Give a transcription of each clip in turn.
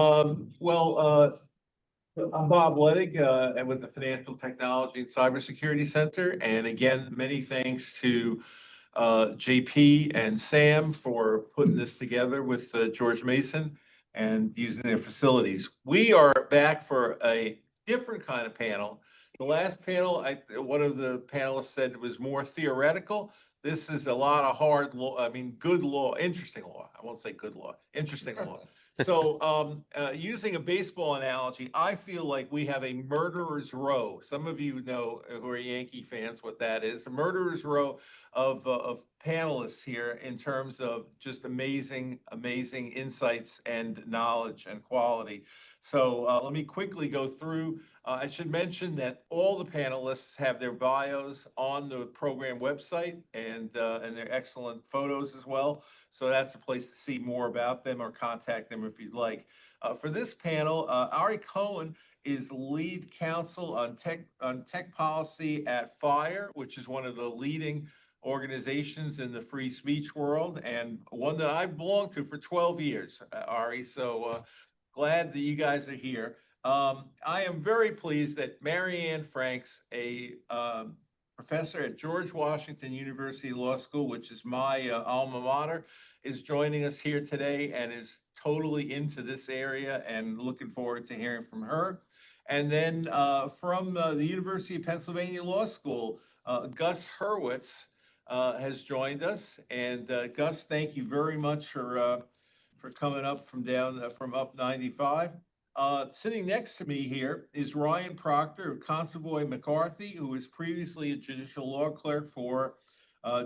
I'm Bob Ledig, and with the Financial Technology and Cybersecurity Center. And again, many thanks to JP and Sam for putting this together with George Mason and using their facilities. We are back for a different kind of panel. The last panel, one of the panelists said it was more theoretical. This is a lot of hard law, good law, interesting law. I won't say good law, interesting law. So using a baseball analogy, I feel like we have a murderer's row. Some of you know who are Yankee fans what that is. A murderer's row of panelists here in terms of just amazing insights and knowledge and quality. So let me quickly go through. I should mention that all the panelists have their bios on the program website and their excellent photos as well. So that's a place to see more about them or contact them if you'd like. For this panel, Ari Cohen is lead counsel on tech policy at FIRE, which is one of the leading organizations in the free speech world and one that I've belonged to for 12 years, Ari. So glad that you guys are here. I am very pleased that Marianne Franks, a professor at George Washington University Law School, which is my alma mater, is joining us here today and is totally into this area and looking forward to hearing from her. And then from the University of Pennsylvania Law School, Gus Hurwitz has joined us. And Gus, thank you very much for coming up from up 95. Sitting next to me here is Ryan Proctor of Consovoy McCarthy, who was previously a judicial law clerk for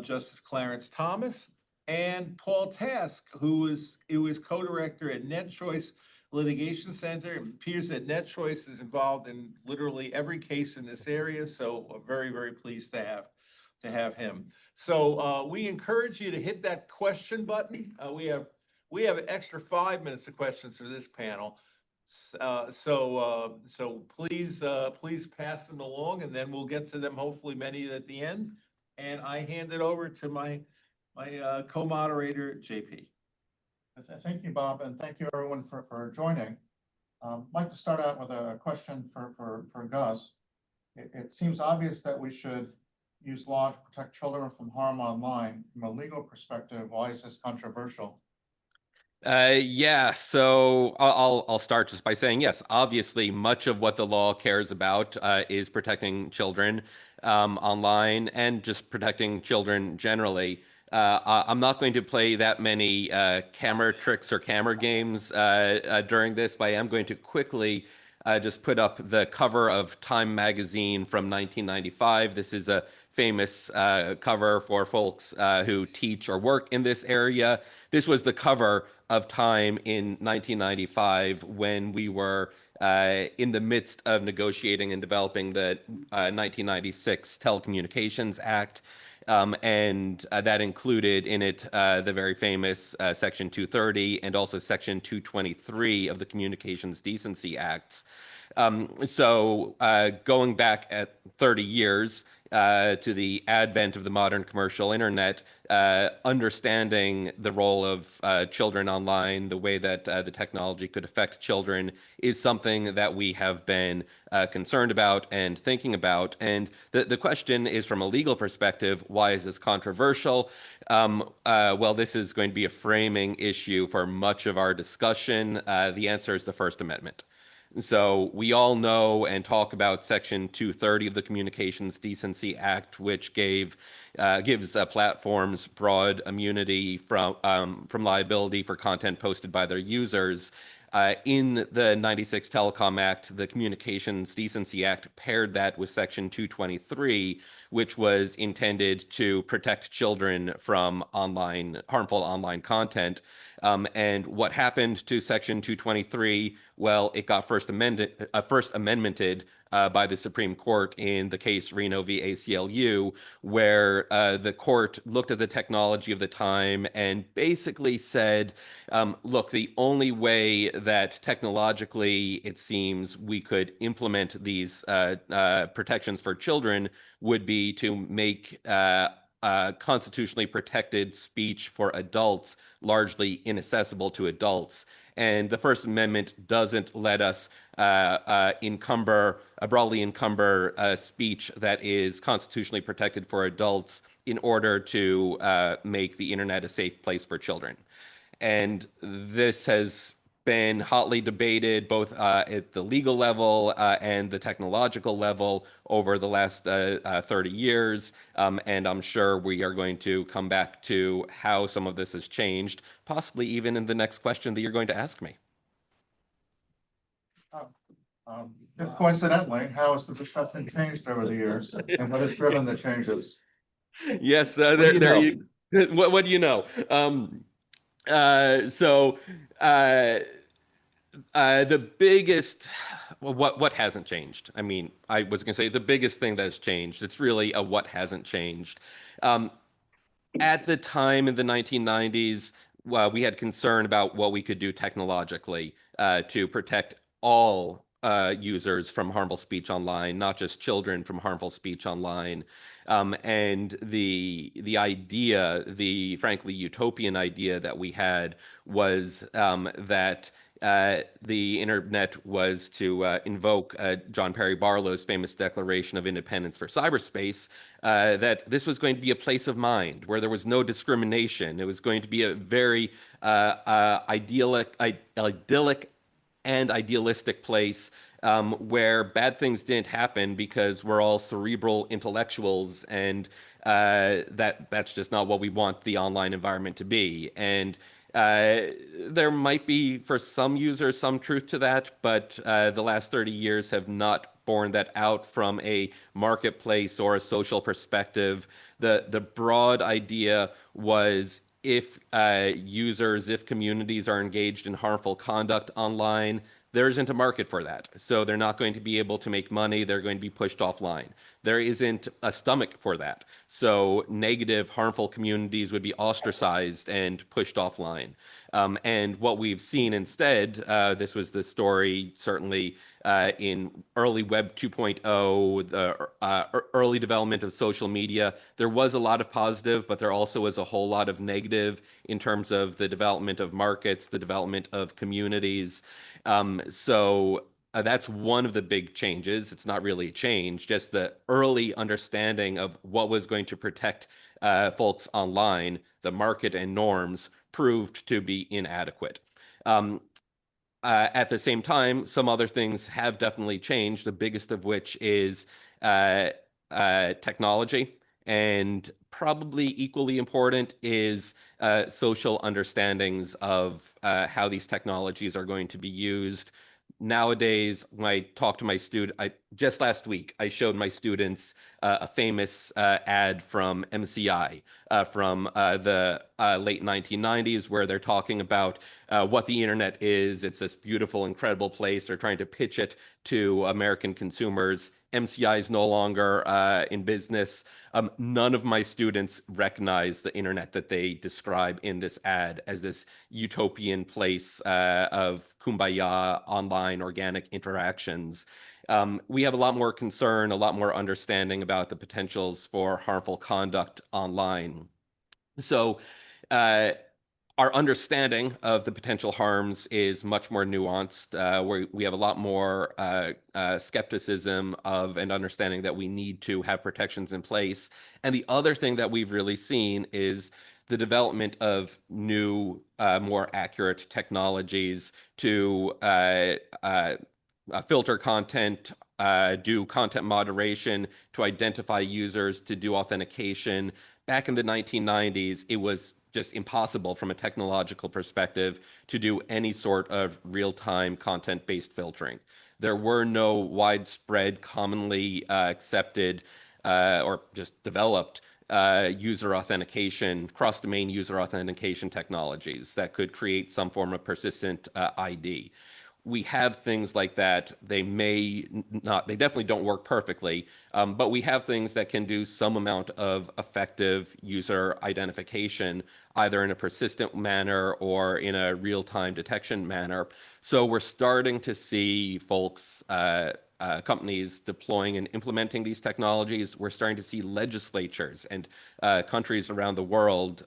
Justice Clarence Thomas, and Paul Task, who is co-director at NetChoice Litigation Center. It appears that NetChoice is involved in literally every case in this area, so I'm very, very pleased to have him. So we encourage you to hit that question button. We have an extra 5 minutes of questions for this panel. So please pass them along, and then we'll get to them, hopefully many at the end. And I hand it over to my co-moderator, JP. Thank you, Bob, and thank you everyone for joining. I'd like to start out with a question for Gus. It seems obvious that we should use law to protect children from harm online. From a legal perspective, why is this controversial? Yeah, so I'll start just by saying, yes, obviously much of what the law cares about is protecting children online and just protecting children generally. I'm not going to play that many camera tricks or camera games during this, but I am going to quickly just put up the cover of Time magazine from 1995. This is a famous cover for folks who teach or work in this area. This was the cover of Time in 1995 when we were in the midst of negotiating and developing the 1996 Telecommunications Act. And that included in it the very famous Section 230 and also Section 223 of the Communications Decency Acts. So going back at 30 years to the advent of the modern commercial internet, understanding the role of children online, the way that the technology could affect children is something that we have been concerned about and thinking about. And the question is, from a legal perspective, why is this controversial? Well, this is going to be a framing issue for much of our discussion. The answer is the First Amendment. So we all know and talk about Section 230 of the Communications Decency Act, which gives platforms broad immunity from liability for content posted by their users. In the 96 Telecom Act, the Communications Decency Act paired that with Section 223, which was intended to protect children from harmful online content. And what happened to Section 223? Well, it got First Amendmented by the Supreme Court in the case Reno v. ACLU, where the court looked at the technology of the time and basically said, look, the only way that technologically it seems we could implement these protections for children would be to make constitutionally protected speech for adults largely inaccessible to adults. And the First Amendment doesn't let us broadly encumber speech that is constitutionally protected for adults in order to make the internet a safe place for children. And this has been hotly debated both at the legal level and the technological level over the last 30 years. And I'm sure we are going to come back to how some of this has changed, possibly even in the next question that you're going to ask me. Just coincidentally, how has the discussion changed over the years, and what has driven the changes? Yes, What do you there know? you. What do you know? The biggest, well, what hasn't changed? I mean, I was going to say the biggest thing that's changed. It's really a what hasn't changed. At the time in the 1990s, we had concern about what we could do technologically to protect all users from harmful speech online, not just children from harmful speech online. And the idea, the frankly utopian idea that we had was that the internet was to invoke John Perry Barlow's famous Declaration of Independence for cyberspace, that this was going to be a place of mind where there was no discrimination. It was going to be a very idyllic and idealistic place where bad things didn't happen because we're all cerebral intellectuals, and that's just not what we want the online environment to be. And there might be, for some users, some truth to that, but the last 30 years have not borne that out from a marketplace or a social perspective. The broad idea was if if communities are engaged in harmful conduct online, there isn't a market for that. So they're not going to be able to make money. They're going to be pushed offline. There isn't a stomach for that. So negative, harmful communities would be ostracized and pushed offline. And what we've seen instead, this was the story certainly in early Web 2.0, the early development of social media. There was a lot of positive, but there also was a whole lot of negative in terms of the development of markets, the development of communities. That's one of the big changes. It's not really a change, just the early understanding of what was going to protect folks online, the market and norms proved to be inadequate. At the same time, some other things have definitely changed, the biggest of which is technology. And probably equally important is social understandings of how these technologies are going to be used. Nowadays, when I talk to my just last week, I showed my students a famous ad from MCI from the late 1990s, where they're talking about what the internet is. It's this beautiful, incredible place. They're trying to pitch it to American consumers. MCI is no longer in business. None of my students recognize the internet that they describe in this ad as this utopian place of kumbaya, online, organic interactions. We have a lot more concern, a lot more understanding about the potentials for harmful conduct online. So, our understanding of the potential harms is much more nuanced. We have a lot more skepticism of and understanding that we need to have protections in place. And the other thing that we've really seen is the development of new, more accurate technologies to filter content, do content moderation, to identify users, to do authentication. Back in the 1990s, it was just impossible from a technological perspective to do any sort of real-time content-based filtering. There were no widespread, commonly accepted or just developed user authentication, cross-domain user authentication technologies that could create some form of persistent ID. We have things like that. They definitely don't work perfectly, but we have things that can do some amount of effective user identification. either in a persistent manner or in a real-time detection manner. So we're starting to see folks, companies deploying and implementing these technologies. We're starting to see legislatures and countries around the world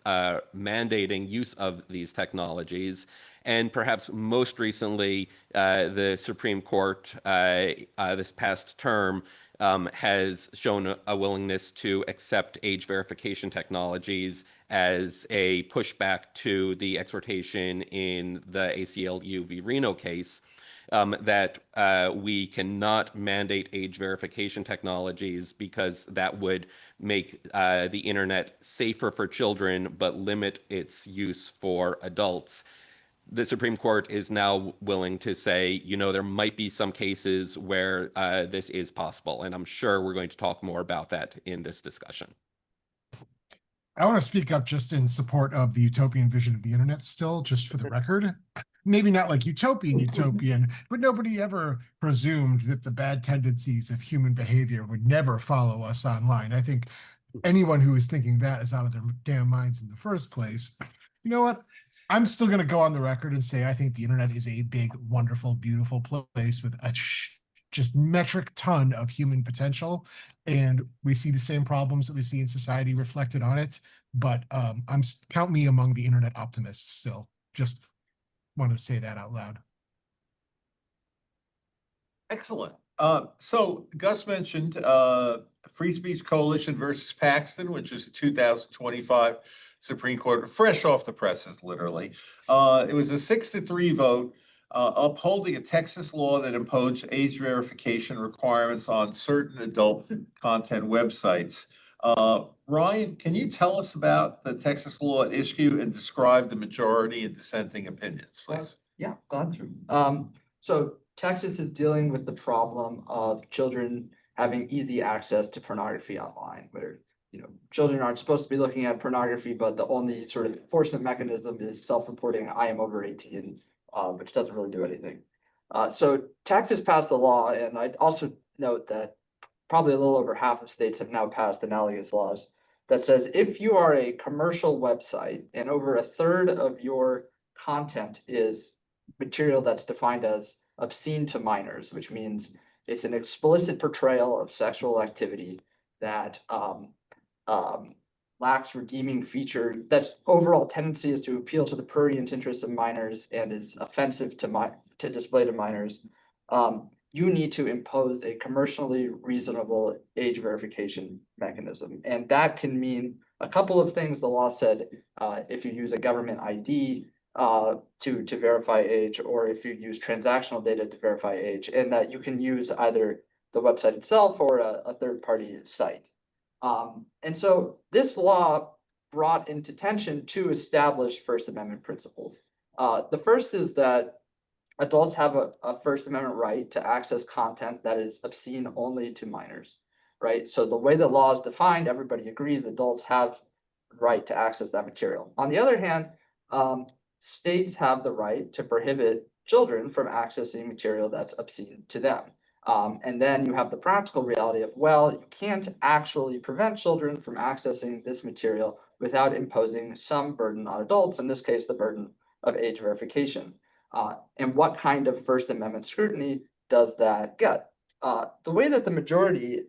mandating use of these technologies. And perhaps most recently, the Supreme Court this past term has shown a willingness to accept age verification technologies as a pushback to the exhortation in the ACLU v. Reno case. That we cannot mandate age verification technologies because that would make the internet safer for children but limit its use for adults. The Supreme Court is now willing to say, there might be some cases where this is possible, and I'm sure we're going to talk more about that in this discussion. I want to speak up just in support of the utopian vision of the internet still, just for the record. Maybe not like utopian, but nobody ever presumed that the bad tendencies of human behavior would never follow us online. I think anyone who is thinking that is out of their damn minds in the first place. You know what? I'm still going to go on the record and say I think the internet is a big, wonderful, beautiful place with a just metric ton of human potential. And we see the same problems that we see in society reflected on it. But count me among the internet optimists still. Just wanted to say that out loud. Excellent. So Gus mentioned Free Speech Coalition versus Paxton, which is a 2025 Supreme Court, fresh off the presses, literally. It was a 6-3 vote upholding a Texas law that imposed age verification requirements on certain adult content websites. Ryan, can you tell us about the Texas law at issue and describe the majority and dissenting opinions, please? Yeah, glad to. So Texas is dealing with the problem of children having easy access to pornography online, where children aren't supposed to be looking at pornography, but the only sort of enforcement mechanism is self-reporting, I am over 18, which doesn't really do anything. So Texas passed the law, and I'd also note that probably a little over half of states have now passed analogous laws that says if you are a commercial website and over a third of your content is material that's defined as obscene to minors, which means it's an explicit portrayal of sexual activity that lacks redeeming feature, that's overall tendency is to appeal to the prurient interests of minors and is offensive to display to minors, you need to impose a commercially reasonable age verification mechanism. And that can mean a couple of things. The law said if you use a government ID to verify age, or if you use transactional data to verify age, and that you can use either the website itself or a third-party site. And so this law brought into tension two established First Amendment principles. The first is that adults have a First Amendment right to access content that is obscene only to minors, right? So the way the law is defined, everybody agrees adults have the right to access that material. On the other hand, states have the right to prohibit children from accessing material that's obscene to them. And then you have the practical reality of, well, you can't actually prevent children from accessing this material without imposing some burden on adults, in this case, the burden of age verification. And what kind of First Amendment scrutiny does that get? The way that the majority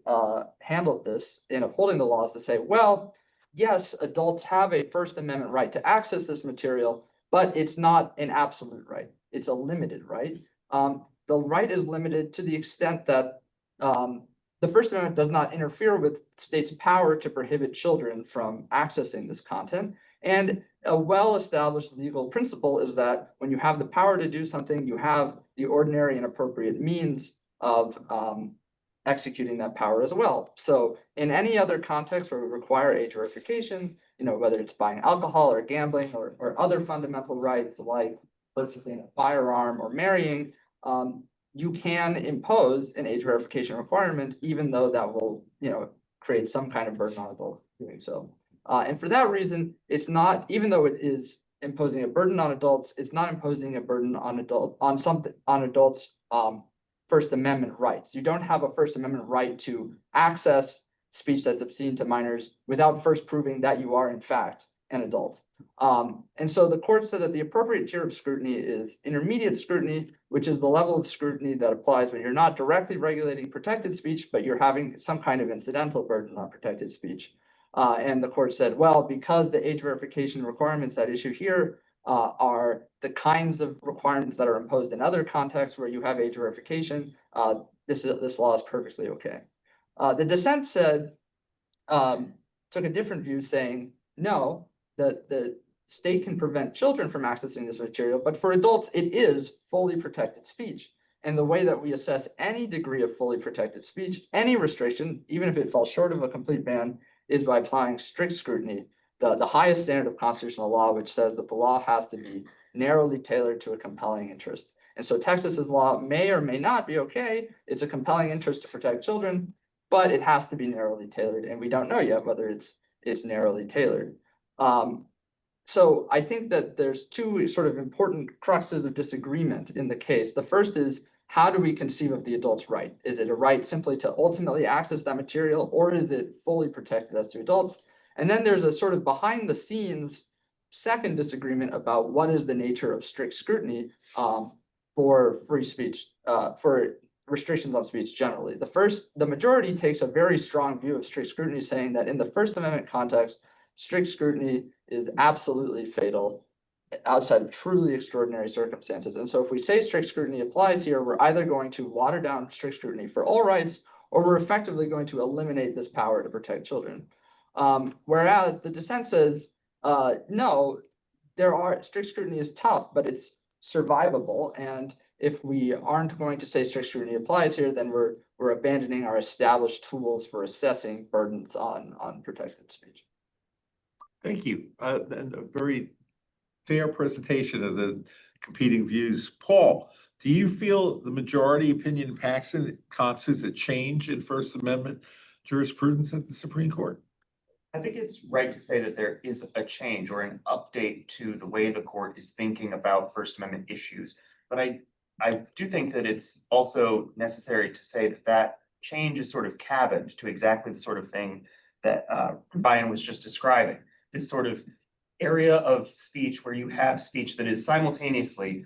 handled this in upholding the law is to say, well, yes, adults have a First Amendment right to access this material, but it's not an absolute right. It's a limited right. The right is limited to the extent that the First Amendment does not interfere with states' power to prohibit children from accessing this content. And a well-established legal principle is that when you have the power to do something, you have the ordinary and appropriate means of executing that power as well. So in any other context where we require age verification, whether it's buying alcohol or gambling or other fundamental rights like purchasing a firearm or marrying, you can impose an age verification requirement, even though that will, create some kind of burden on adults doing so. And for that reason, it's not, even though it is imposing a burden on adults, it's not imposing a burden on adults' First Amendment rights. You don't have a First Amendment right to access speech that's obscene to minors without first proving that you are in fact and adult. And so the court said that the appropriate tier of scrutiny is intermediate scrutiny, which is the level of scrutiny that applies when you're not directly regulating protected speech, but you're having some kind of incidental burden on protected speech. And the court said, well, because the age verification requirements at issue here are the kinds of requirements that are imposed in other contexts where you have age verification, this law is perfectly okay. The dissent said, took a different view, saying, no, that the state can prevent children from accessing this material, but for adults, it is fully protected speech. And the way that we assess any degree of fully protected speech, any restriction, even if it falls short of a complete ban, is by applying strict scrutiny, the highest standard of constitutional law, which says that the law has to be narrowly tailored to a compelling interest. And so Texas's law may or may not be okay. It's a compelling interest to protect children, but it has to be narrowly tailored. And we don't know yet whether it's narrowly tailored. So I think that there's two sort of important cruxes of disagreement in the case. The first is, how do we conceive of the adult's right? Is it a right simply to ultimately access that material, or is it fully protected as to adults? And then there's a sort of behind the scenes second disagreement about what is the nature of strict scrutiny for free speech, for restrictions on speech generally. The majority takes a very strong view of strict scrutiny, saying that in the First Amendment context, strict scrutiny is absolutely fatal outside of truly extraordinary circumstances. And so if we say strict scrutiny applies here, we're either going to water down strict scrutiny for all rights, or we're effectively going to eliminate this power to protect children. Whereas the dissent says, no, strict scrutiny is tough, but it's survivable. And if we aren't going to say strict scrutiny applies here, then we're abandoning our established tools for assessing burdens on protected speech. Thank you. And a very fair presentation of the competing views. Paul, do you feel the majority opinion in Paxton constitutes a change in First Amendment jurisprudence at the Supreme Court? I think it's right to say that there is a change or an update to the way the court is thinking about First Amendment issues. But I do think that it's also necessary to say that that change is sort of cabined to exactly the sort of thing that Brian was just describing. This sort of area of speech where you have speech that is simultaneously,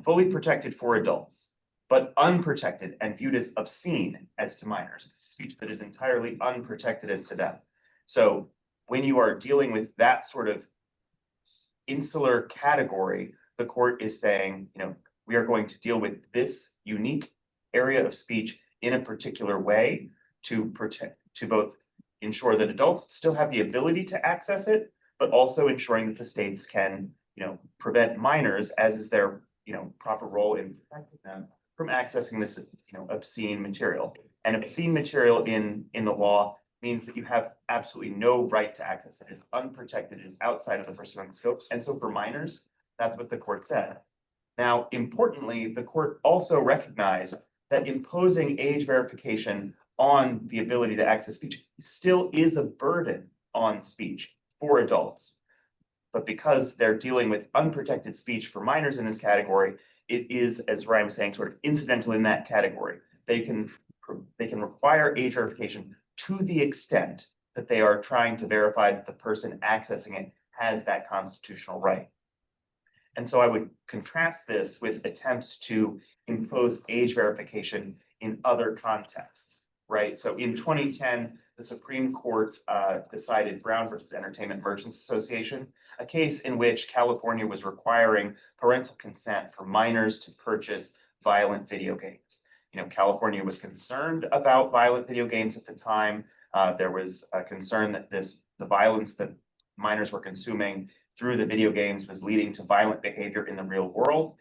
fully protected for adults, but unprotected and viewed as obscene as to minors. Speech that is entirely unprotected as to them. So when you are dealing with that sort of insular category, the court is saying, we are going to deal with this unique area of speech in a particular way to both ensure that adults still have the ability to access it, but also ensuring that the states can, prevent minors, as is their, proper role in protecting them, from accessing this, obscene material. And obscene material in the law means that you have absolutely no right to access it. It's unprotected, it is outside of the First Amendment scope. And so for minors, that's what the court said. Now, importantly, the court also recognized that imposing age verification on the ability to access speech still is a burden on speech for adults. But because they're dealing with unprotected speech for minors in this category, it is, as Ryan was saying, sort of incidental in that category. They can require age verification to the extent that they are trying to verify that the person accessing it has that constitutional right. And so I would contrast this with attempts to impose age verification in other contexts, right? So in 2010, the Supreme Court decided Brown versus Entertainment Merchants Association, a case in which California was requiring parental consent for minors to purchase violent video games. California was concerned about violent video games at the time. There was a concern that the violence that minors were consuming through the video games was leading to violent behavior in the real world.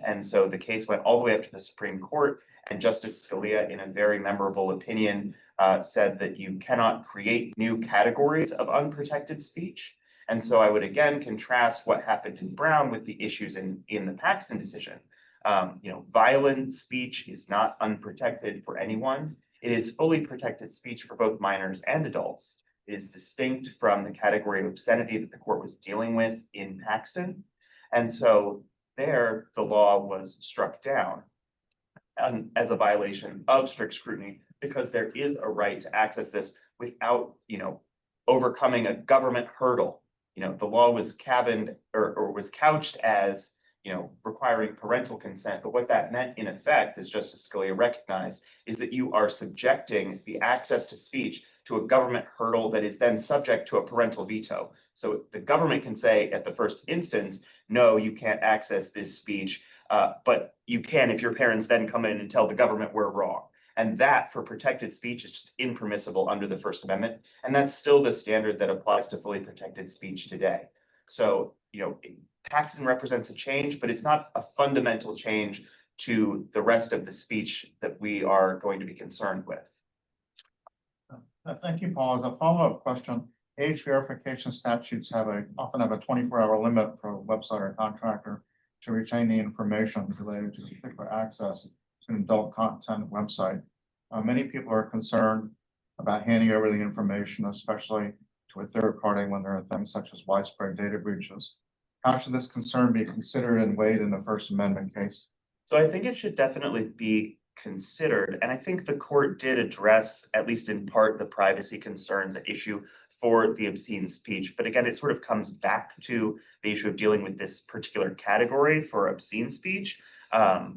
And so the case went all the way up to the Supreme Court, and Justice Scalia, in a very memorable opinion, said that you cannot create new categories of unprotected speech. And so I would again contrast what happened in Brown with the issues in the Paxton decision. Violent speech is not unprotected for anyone. It is fully protected speech for both minors and adults. It is distinct from the category of obscenity that the court was dealing with in Paxton. And so there, the law was struck down as a violation of strict scrutiny, because there is a right to access this without, overcoming a government hurdle, the law was cabined or was couched as, requiring parental consent. But what that meant in effect, as Justice Scalia recognized, is that you are subjecting the access to speech to a government hurdle that is then subject to a parental veto. So the government can say at the first instance, no, you can't access this speech, but you can if your parents then come in and tell the government we're wrong. And that for protected speech is just impermissible under the First Amendment. And that's still the standard that applies to fully protected speech today. So, Paxton represents a change, but it's not a fundamental change to the rest of the speech that we are going to be concerned with. Thank you, Paul. As a follow-up question, age verification statutes often have a 24-hour limit for a website or contractor to retain the information related to particular access to an adult content website. Many people are concerned about handing over the information, especially to a third party when there are things such as widespread data breaches. How should this concern be considered and weighed in the First Amendment case? So I think it should definitely be considered. And I think the court did address, at least in part, the privacy concerns at issue for the obscene speech. But again, it sort of comes back to the issue of dealing with this particular category for obscene speech,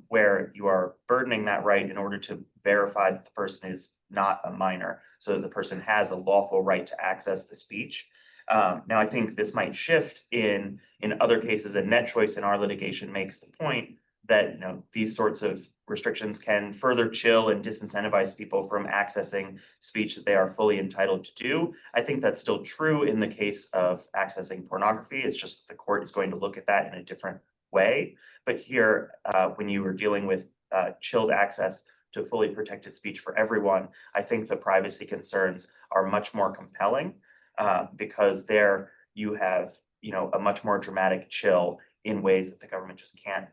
where you are burdening that right in order to verify that the person is not a minor, so that the person has a lawful right to access the speech. Now, I think this might shift in other cases, and Net Choice in our litigation makes the point that these sorts of restrictions can further chill and disincentivize people from accessing speech that they are fully entitled to do. I think that's still true in the case of accessing pornography. It's just the court is going to look at that in a different way. But here, when you are dealing with chilled access to fully protected speech for everyone, I think the privacy concerns are much more compelling because there you have a much more dramatic chill in ways that the government just can't,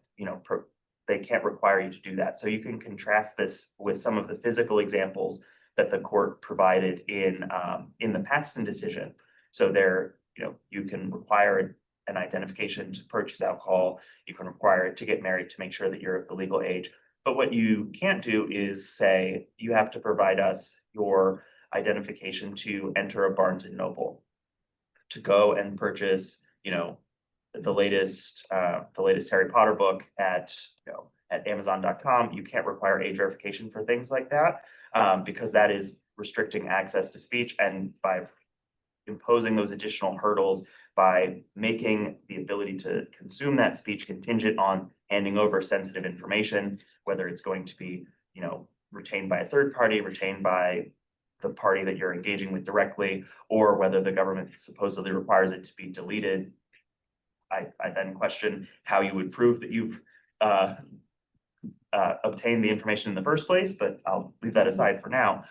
they can't require you to do that. So you can contrast this with some of the physical examples that the court provided in the Paxton decision. So there, you can require an identification to purchase alcohol. You can require it to get married to make sure that you're of the legal age. But what you can't do is say, you have to provide us your identification to enter a Barnes and Noble, to go and purchase, the latest Harry Potter book at Amazon.com. You can't require age verification for things like that because that is restricting access to speech. And by imposing those additional hurdles, by making the ability to consume that speech contingent on handing over sensitive information, whether it's going to be, retained by a third party, retained by the party that you're engaging with directly, or whether the government supposedly requires it to be deleted. I then question how you would prove that you've obtained the information in the first place, but I'll leave that aside for now.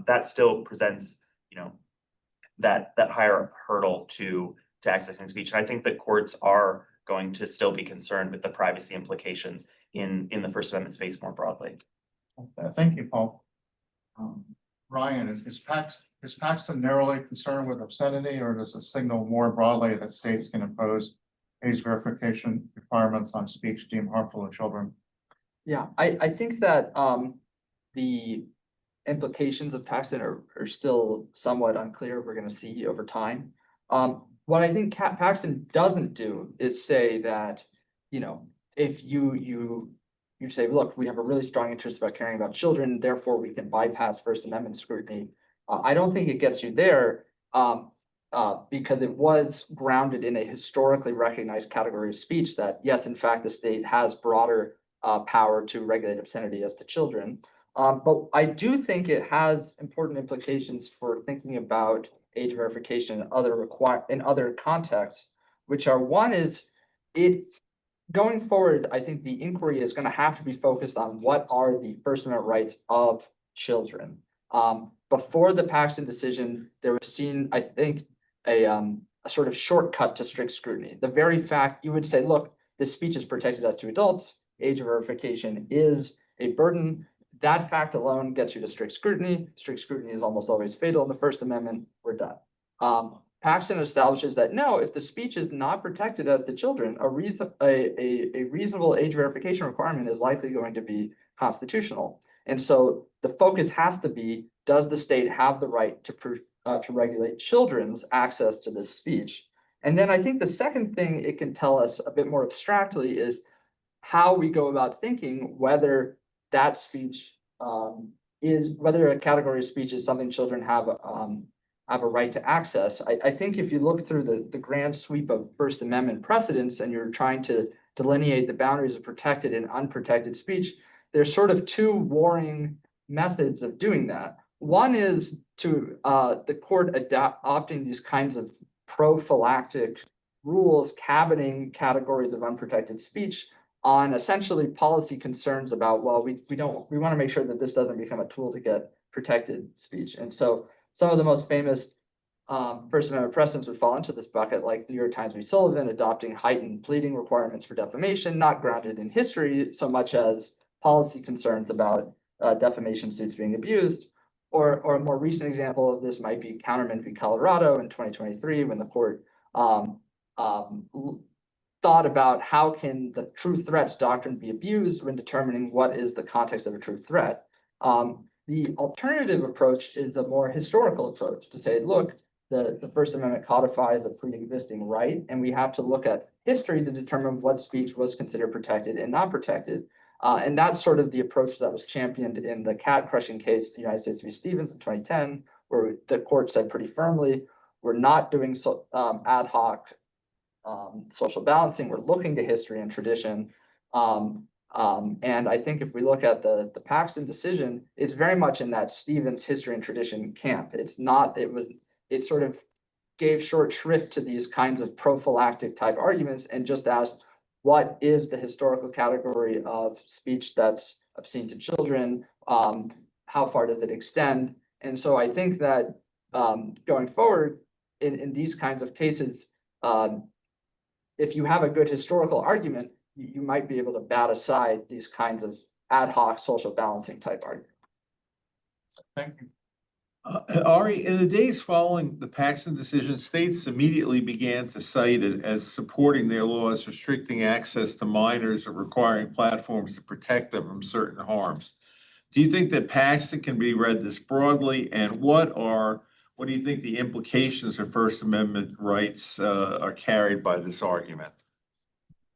That still presents, that higher hurdle to accessing speech. And I think that courts are going to still be concerned with the privacy implications in the First Amendment space more broadly. Thank you, Paul. Ryan, is Paxton narrowly concerned with obscenity, or does it signal more broadly that states can impose age verification requirements on speech deemed harmful to children? Yeah, I think that the implications of Paxton are still somewhat unclear. We're going to see over time. What I think Paxton doesn't do is say that, if you say, look, we have a really strong interest about caring about children, therefore we can bypass First Amendment scrutiny. I don't think it gets you there because it was grounded in a historically recognized category of speech that, yes, in fact, the state has broader power to regulate obscenity as to children. But I do think it has important implications for thinking about age verification in other contexts, which are, one is going forward, I think the inquiry is going to have to be focused on what are the First Amendment rights of children. Before the Paxton decision, there was seen, I think, a sort of shortcut to strict scrutiny. The very fact you would say, look, this speech is protected as to adults, age verification is a burden. That fact alone gets you to strict scrutiny. Strict scrutiny is almost always fatal in the First Amendment. We're done. Paxton establishes that no, if the speech is not protected as to children, a reasonable age verification requirement is likely going to be constitutional. And so the focus has to be, does the state have the right to regulate children's access to this speech? And then I think the second thing it can tell us a bit more abstractly is how we go about thinking whether that speech whether a category of speech is something children have a right to access. I think if you look through the grand sweep of First Amendment precedents and you're trying to delineate the boundaries of protected and unprotected speech, there's sort of two warring methods of doing that. One is to the court adopting these kinds of prophylactic rules cabining categories of unprotected speech on essentially policy concerns about, well, we want to make sure that this doesn't become a tool to get protected speech. And so some of the most famous First Amendment precedents would fall into this bucket, like the New York Times v. Sullivan adopting heightened pleading requirements for defamation, not grounded in history so much as policy concerns about defamation suits being abused. Or a more recent example of this might be Counterman v. Colorado in 2023, when the court thought about how can the true threats doctrine be abused when determining what is the context of a true threat. The alternative approach is a more historical approach to say, look, the First Amendment codifies a pre-existing right, and we have to look at history to determine what speech was considered protected and not protected. And that's sort of the approach that was championed in the cat crushing case, the United States v. Stevens in 2010, where the court said pretty firmly, we're not doing ad hoc social balancing. We're looking to history and tradition. And I think if we look at the Paxton decision, it's very much in that Stevens history and tradition camp. It sort of gave short shrift to these kinds of prophylactic type arguments and just asked, what is the historical category of speech that's obscene to children? How far does it extend? And so I think that going forward in these kinds of cases, if you have a good historical argument, you might be able to bat aside these kinds of ad hoc social balancing type arguments. Thank you. Ari, in the days following the Paxton decision, states immediately began to cite it as supporting their laws restricting access to minors or requiring platforms to protect them from certain harms. Do you think that Paxton can be read this broadly, and what do you think the implications of First Amendment rights are carried by this argument?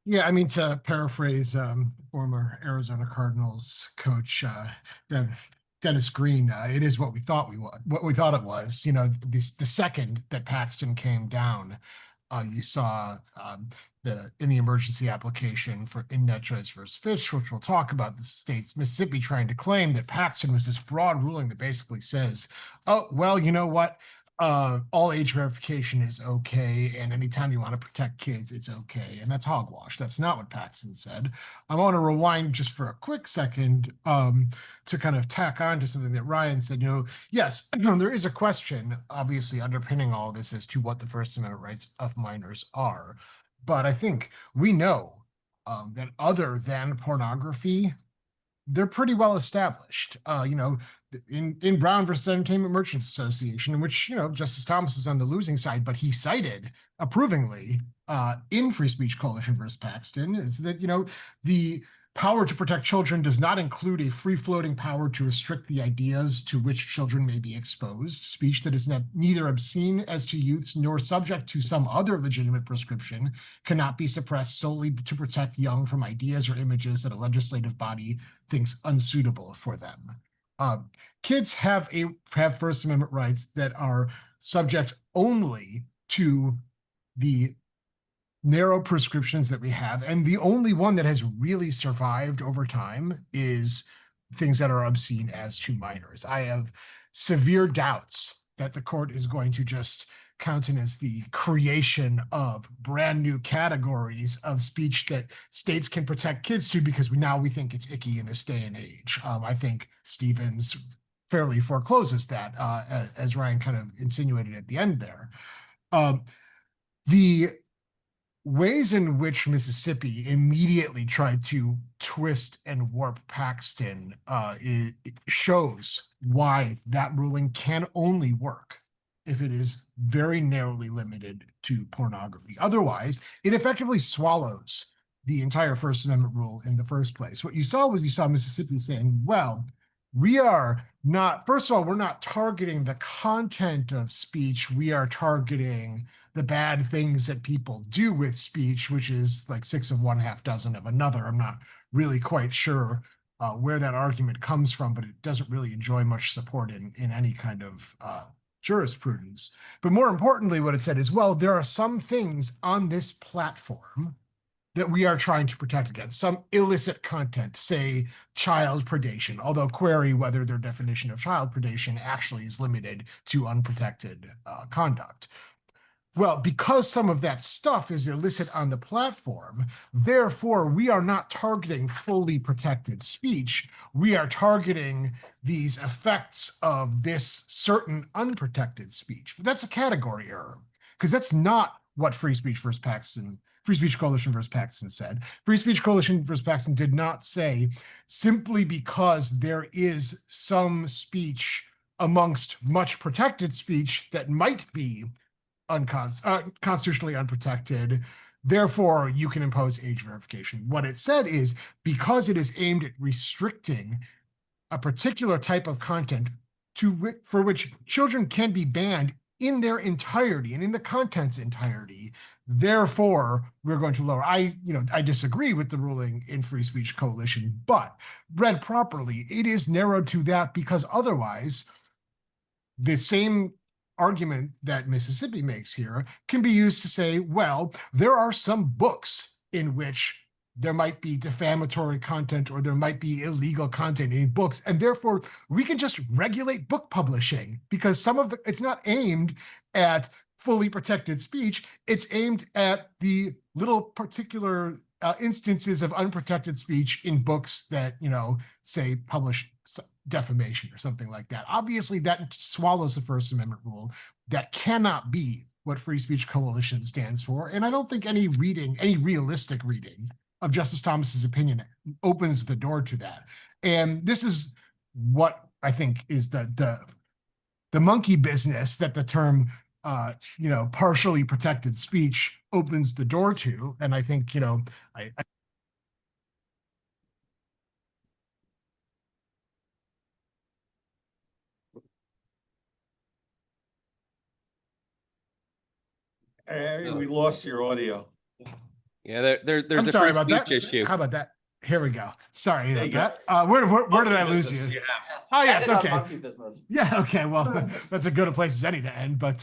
Yeah, I mean, to paraphrase former Arizona Cardinals coach Dennis Green, it is what we thought it was. You know, the second that Paxton came down, you saw in the emergency application for Indetras versus Fitch, which we'll talk about, the state's Mississippi trying to claim that Paxton was this broad ruling that basically says, oh, well, you know what? All age verification is okay, and anytime you want to protect kids, it's okay. And that's hogwash. That's not what Paxton said. I want to rewind just for a quick second to kind of tack on to something that Ryan said. You know, yes, there is a question, obviously, underpinning all this as to what the First Amendment rights of minors are. But I think we know that other than pornography, they're pretty well established. You know, in Brown versus Entertainment Merchants Association, in which, you know, Justice Thomas is on the losing side, but he cited approvingly in Free Speech Coalition versus Paxton, is that, you know, the power to protect children does not include a free-floating power to restrict the ideas to which children may be exposed. Speech that is neither obscene as to youths nor subject to some other legitimate prescription cannot be suppressed solely to protect young from ideas or images that a legislative body thinks unsuitable for them. Kids have First Amendment rights that are subject only to the narrow prescriptions that we have, and the only one that has really survived over time is things that are obscene as to minors. I have severe doubts that the court is going to just countenance the creation of brand new categories of speech that states can protect kids to, because we think it's icky in this day and age. I think Stevens fairly forecloses that, as Ryan kind of insinuated at the end there. The ways in which Mississippi immediately tried to twist and warp Paxton it shows why that ruling can only work if it is very narrowly limited to pornography. Otherwise, it effectively swallows the entire First Amendment rule in the first place. What you saw was Mississippi saying, well, we are not, first of all, we're not targeting the content of speech. We are targeting the bad things that people do with speech, which is like 6 of one, half dozen of another. I'm not really quite sure where that argument comes from, but it doesn't really enjoy much support in any kind of jurisprudence. But more importantly, what it said is, well, there are some things on this platform that we are trying to protect against, some illicit content, say child predation, although query whether their definition of child predation actually is limited to unprotected conduct. Well, because some of that stuff is illicit on the platform, therefore we are not targeting fully protected speech. We are targeting these effects of this certain unprotected speech. But that's a category error, because that's not what Free Speech Coalition versus Paxton said. Free Speech Coalition versus Paxton did not say simply because there is some speech amongst much protected speech that might be constitutionally unprotected, therefore you can impose age verification. What it said is, because it is aimed at restricting a particular type of content for which children can be banned in their entirety and in the content's entirety, therefore we're going to lower. I disagree with the ruling in Free Speech Coalition, but read properly, it is narrowed to that, because otherwise the same argument that Mississippi makes here can be used to say, well, there are some books in which there might be defamatory content or there might be illegal content in books, and therefore we can just regulate book publishing, because it's not aimed at fully protected speech, it's aimed at the little particular instances of unprotected speech in books that, say, publish defamation or something like that. Obviously, that swallows the First Amendment rule. That cannot be what Free Speech Coalition stands for. And I don't think any realistic reading of Justice Thomas's opinion opens the door to that. And this is what I think is the monkey business that the term partially protected speech opens the door to. And I think, We lost your audio. Yeah, there's I'm a sorry free about that. speech issue. How about that? Here we go. Sorry There about you that. Where did I lose Business you? have. Oh, yes, Ended on okay. monkey business. Yeah, okay. Well, that's a good a place as any to end. But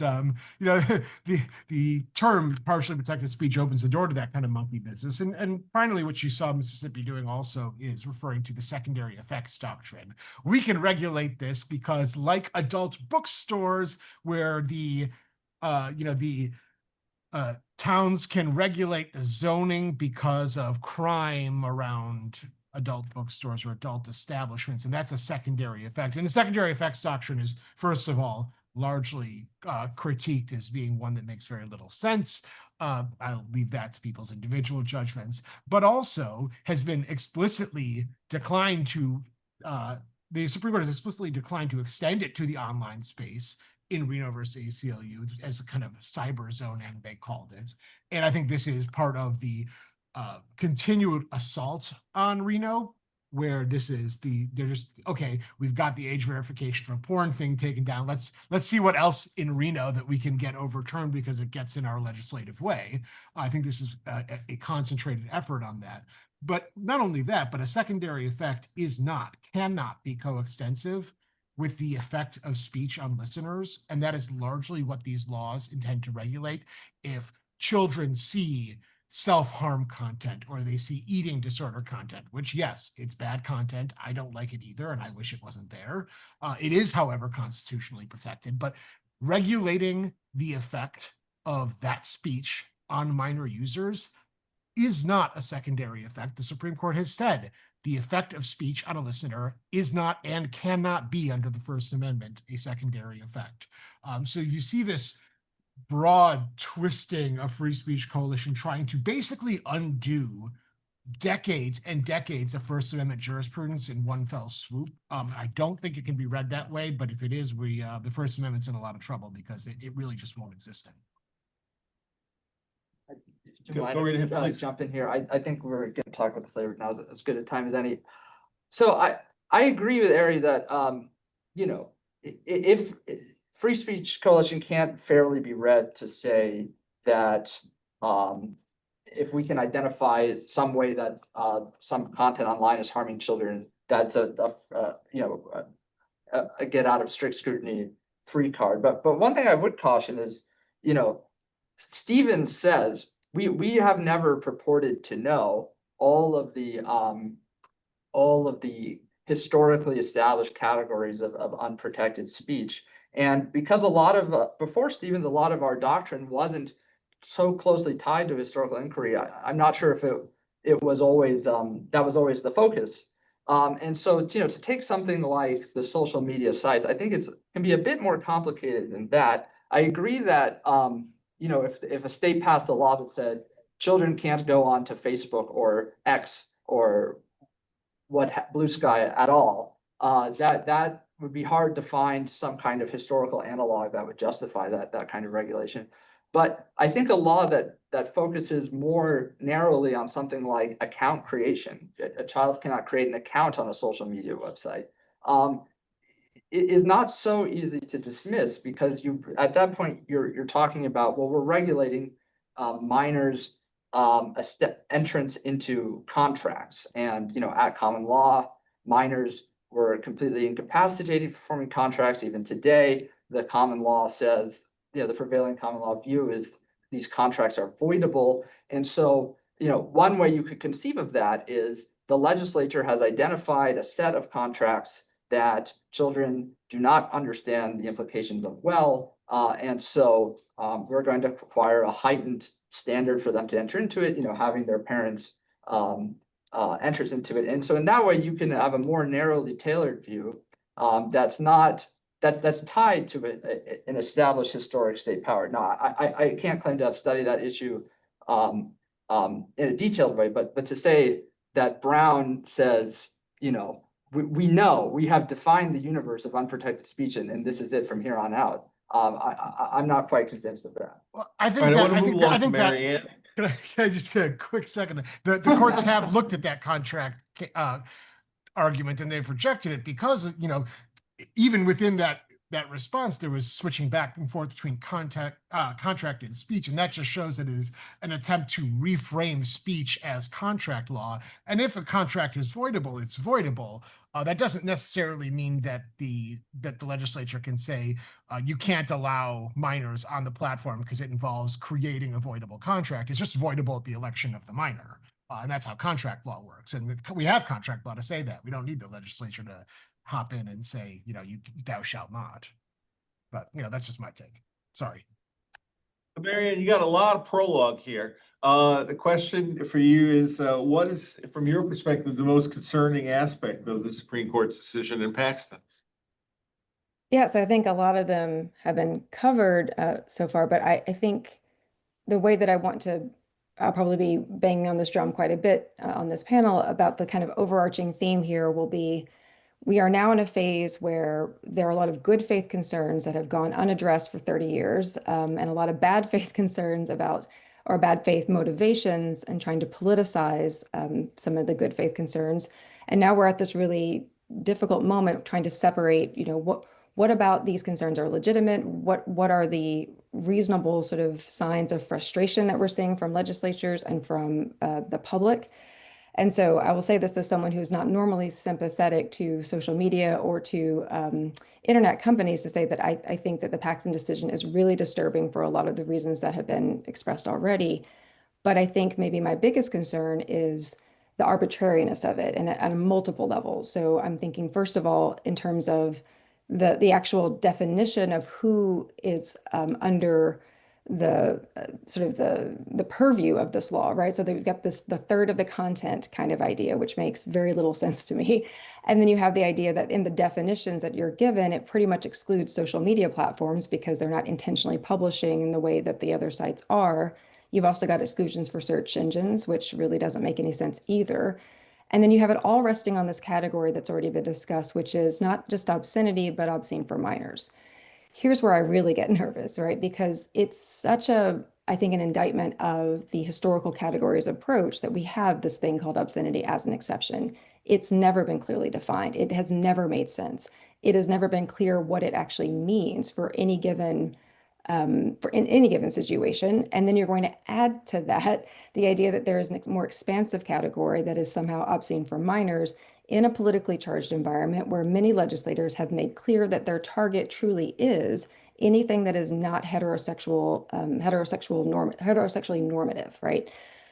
the term partially protected speech opens the door to that kind of monkey business. And finally, what you saw Mississippi doing also is referring to the secondary effects doctrine. We can regulate this because, like adult bookstores, where the towns can regulate the zoning because of crime around adult bookstores or adult establishments, and that's a secondary effect. And the secondary effects doctrine is, first of all, largely critiqued as being one that makes very little sense. I'll leave that to people's individual judgments, but also has been explicitly declined to, the Supreme Court has explicitly declined to extend it to the online space in Reno versus ACLU as a kind of cyber zoning, they called it. And I think this is part of the continued assault on Reno, where they're just, okay, we've got the age verification for porn thing taken down. Let's see what else in Reno that we can get overturned because it gets in our legislative way. I think this is a concentrated effort on that. But not only that, but a secondary effect cannot be coextensive with the effect of speech on listeners. And that is largely what these laws intend to regulate. If children see self-harm content or they see eating disorder content, which, yes, it's bad content. I don't like it either, and I wish it wasn't there. It is, however, constitutionally protected, but regulating the effect of that speech on minor users is not a secondary effect. The Supreme Court has said the effect of speech on a listener is not and cannot be, under the First Amendment, a secondary effect. So you see this broad twisting of Free Speech Coalition trying to basically undo decades and decades of First Amendment jurisprudence in one fell swoop. I don't think it can be read that way, but if it is, the First Amendment's in a lot of trouble because it really just won't exist anymore. Go right ahead, please. Jump in here. I think we're going to talk about this later. Now is as good a time as any. So I agree with Ari that, you know, if Free Speech Coalition can't fairly be read to say that, if we can identify some way that, some content online is harming children, that's you know, a get out of strict scrutiny free card. But one thing I would caution is, you know, Stevens says, we have never purported to know all of the historically established categories of unprotected speech. And because a lot of, before Stevens, a lot of our doctrine wasn't so closely tied to historical inquiry, I'm not sure if it was always, that was always the focus. And so, you know, to take something like the social media sites, I think can be a bit more complicated than that. I agree that, you know, if a state passed a law that said children can't go on to Facebook or X or Blue Sky at all, that would be hard to find some kind of historical analog that would justify that kind of regulation. But I think a law that focuses more narrowly on something like account creation, a child cannot create an account on a social media website, it is not so easy to dismiss, because at that point you're talking about, well, we're regulating minors entrance into contracts, and you know, at common law, minors were completely incapacitated from forming contracts. Even today, the common law says, you know, the prevailing common law view is these contracts are voidable. And so, you know, one way you could conceive of that is the legislature has identified a set of contracts that children do not understand the implications of well, and so we're going to require a heightened standard for them to enter into it, you know, having their parents enters into it. And so in that way, you can have a more narrowly tailored view that's tied to an established historic state power. Now, I can't claim to have studied that issue in a detailed way, but to say that Brown says, you know, we know, we have defined the universe of unprotected speech, and this is it from here on out. I'm not quite convinced of that. Well, I think All right, I that, want to move along to that, Mary Ann. can I just get a quick second? The courts have looked at that contract argument, and they've rejected it because, you know, even within that response, there was switching back and forth between contract and speech, and that just shows that it is an attempt to reframe speech as contract law. And if a contract is voidable, it's voidable. That doesn't necessarily mean that the legislature can say you can't allow minors on the platform because it involves creating a voidable contract. It's just voidable at the election of the minor. And that's how contract law works. And we have contract law to say that. We don't need the legislature to hop in and say, you know, thou shalt not. But, you know, that's just my take. Sorry. Mary Ann, you got a lot of prologue here. The question for you is, what is, from your perspective, the most concerning aspect of the Supreme Court's decision in Paxton? Yeah, so I think a lot of them have been covered so far, but I think the way that I want to, I'll probably be banging on this drum quite a bit on this panel about the kind of overarching theme here will be, we are now in a phase where there are a lot of good faith concerns that have gone unaddressed for 30 years, and a lot of bad faith concerns about, or bad faith motivations and trying to politicize some of the good faith concerns. And now we're at this really difficult moment trying to separate, you know, what about these concerns are legitimate? What are the reasonable sort of signs of frustration that we're seeing from legislatures and from the public? And so I will say this as someone who's not normally sympathetic to social media or to internet companies, to say that I think that the Paxton decision is really disturbing for a lot of the reasons that have been expressed already. But I think maybe my biggest concern is the arbitrariness of it, and at multiple levels. So I'm thinking, first of all, in terms of the actual definition of who is under the sort of the purview of this law, right? So they've got the third of the content kind of idea, which makes very little sense to me. And then you have the idea that in the definitions that you're given, it pretty much excludes social media platforms because they're not intentionally publishing in the way that the other sites are. You've also got exclusions for search engines, which really doesn't make any sense either. And then you have it all resting on this category that's already been discussed, which is not just obscenity, but obscene for minors. Here's where I really get nervous, right? Because it's such I think, an indictment of the historical categories approach that we have this thing called obscenity as an exception. it's never been clearly defined. It has never made sense. It has never been clear what it actually means for any given for in any given situation. And then you're going to add to that the idea that there is a more expansive category that is somehow obscene for minors in a politically charged environment where many legislators have made clear that their target truly is anything that is not heterosexually normative, right?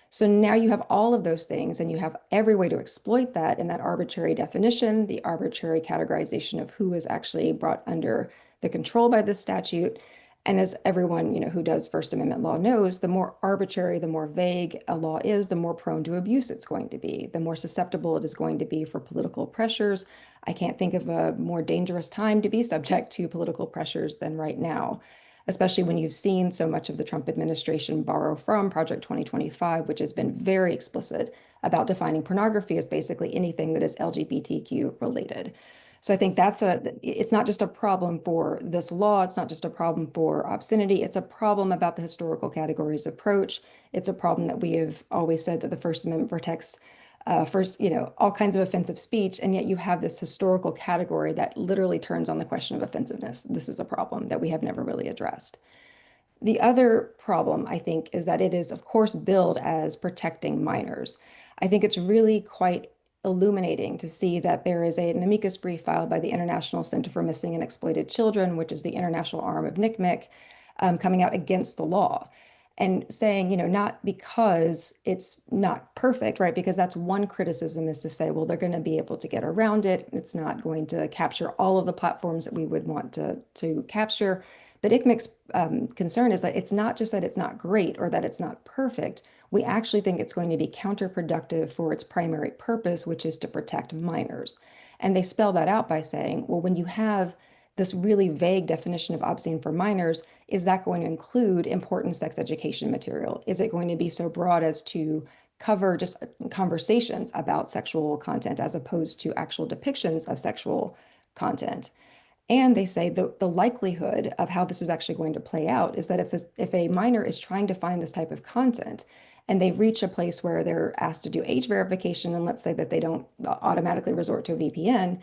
So now you have all of those things and you have every way to exploit that in that arbitrary definition, the arbitrary categorization of who is actually brought under the control by this statute. And as everyone, who does First Amendment law knows, the more arbitrary, the more vague a law is, the more prone to abuse it's going to be, the more susceptible it is going to be for political pressures. I can't think of a more dangerous time to be subject to political pressures than right now, especially when you've seen so much of the Trump administration borrow from Project 2025, which has been very explicit about defining pornography as basically anything that is LGBTQ related. So I think it's not just a problem for this law. It's not just a problem for obscenity. It's a problem about the historical categories approach. It's a problem that we have always said that the First Amendment protects all kinds of offensive speech. And yet you have this historical category that literally turns on the question of offensiveness. This is a problem that we have never really addressed. The other problem, I think, is that it is, of course, billed as protecting minors. I think it's really quite illuminating to see that there is an amicus brief filed by the International Center for Missing and Exploited Children, which is the international arm of NCMEC, coming out against the law and saying, not because it's not perfect, right? Because that's one criticism, is to say, well, they're going to be able to get around it. It's not going to capture all of the platforms that we would want to capture. But ICMEC's concern is that it's not just that it's not great or that it's not perfect. We actually think it's going to be counterproductive for its primary purpose, which is to protect minors. And they spell that out by saying, well, when you have this really vague definition of obscene for minors, is that going to include important sex education material? Is it going to be so broad as to cover just conversations about sexual content as opposed to actual depictions of sexual content? And they say the likelihood of how this is actually going to play out is that if a minor is trying to find this type of content and they reach a place where they're asked to do age verification, and let's say that they don't automatically resort to a VPN,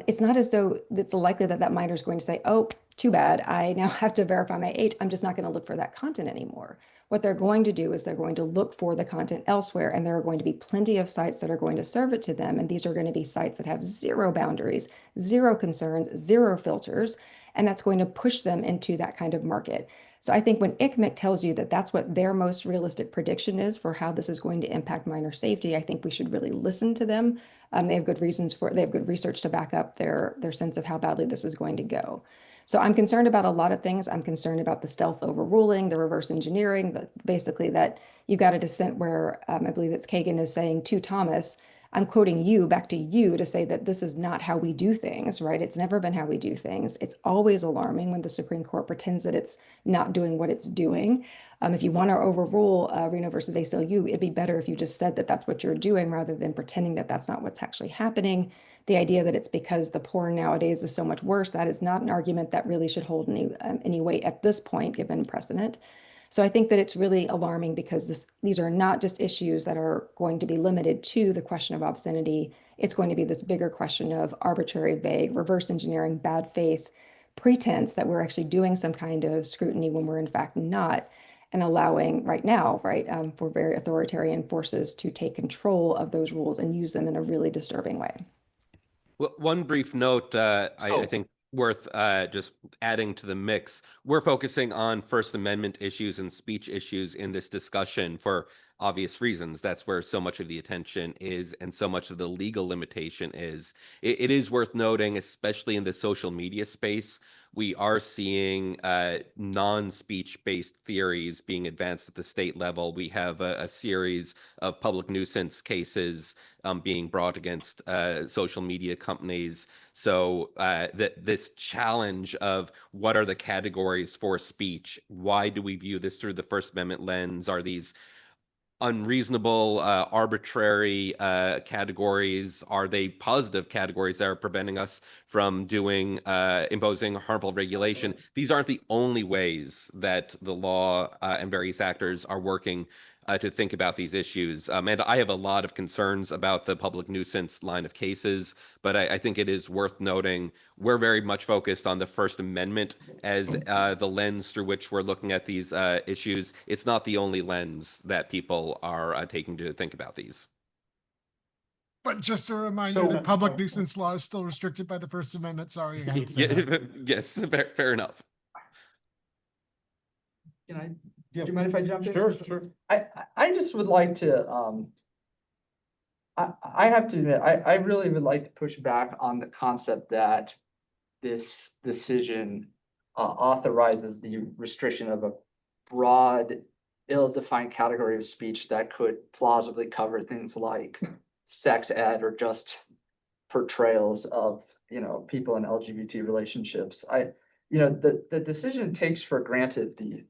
it's not as though it's likely that minor is going to say, oh, too bad, I now have to verify my age. I'm just not going to look for that content anymore. What they're going to do is they're going to look for the content elsewhere, and there are going to be plenty of sites that are going to serve it to them. And these are going to be sites that have zero boundaries, zero concerns, zero filters, and that's going to push them into that kind of market. So I think when ICMEC tells you that that's what their most realistic prediction is for how this is going to impact minor safety, I think we should really listen to them. They have good research to back up their sense of how badly this is going to go. So I'm concerned about a lot of things. I'm concerned about the stealth overruling, the reverse engineering, basically that you've got a dissent where I believe it's Kagan is saying to Thomas, I'm quoting you back to you to say that this is not how we do things, right? It's never been how we do things. It's always alarming when the Supreme Court pretends that it's not doing what it's doing. If you want to overrule Reno versus ACLU, it'd be better if you just said that that's what you're doing rather than pretending that that's not what's actually happening. The idea that it's because the porn nowadays is so much worse, that is not an argument that really should hold any weight at this point, given precedent. So I think that it's really alarming because these are not just issues that are going to be limited to the question of obscenity. It's going to be this bigger question of arbitrary, vague, reverse engineering, bad faith, pretense that we're actually doing some kind of scrutiny when we're in fact not, and allowing right now, for very authoritarian forces to take control of those rules and use them in a really disturbing way. Well, one brief note, I think worth just adding to the mix. We're focusing on First Amendment issues and speech issues in this discussion for obvious reasons. That's where so much of the attention is and so much of the legal limitation is. It is worth noting, especially in the social media space, we are seeing non-speech based theories being advanced at the state level. We have a series of public nuisance cases being brought against social media companies. So this challenge of what are the categories for speech? Why do we view this through the First Amendment lens? Are these unreasonable, arbitrary categories? Are they positive categories that are preventing us from imposing harmful regulation? These aren't the only ways that the law and various actors are working to think about these issues. And I have a lot of concerns about the public nuisance line of cases, but I think it is worth noting we're very much focused on the First Amendment as the lens through which we're looking at these issues. It's not the only lens that people are taking to think about these. But just a reminder So- that public nuisance law is still restricted by the First Amendment. Sorry, I gotta say that. Yes, fair enough. Can I, do Yeah. you mind if I jump in? Sure. I just would like to, I have to admit, I really would like to push back on the concept that this decision authorizes the restriction of a broad, ill-defined category of speech that could plausibly cover things like sex ed or just portrayals of, people in LGBT relationships. The decision takes for granted the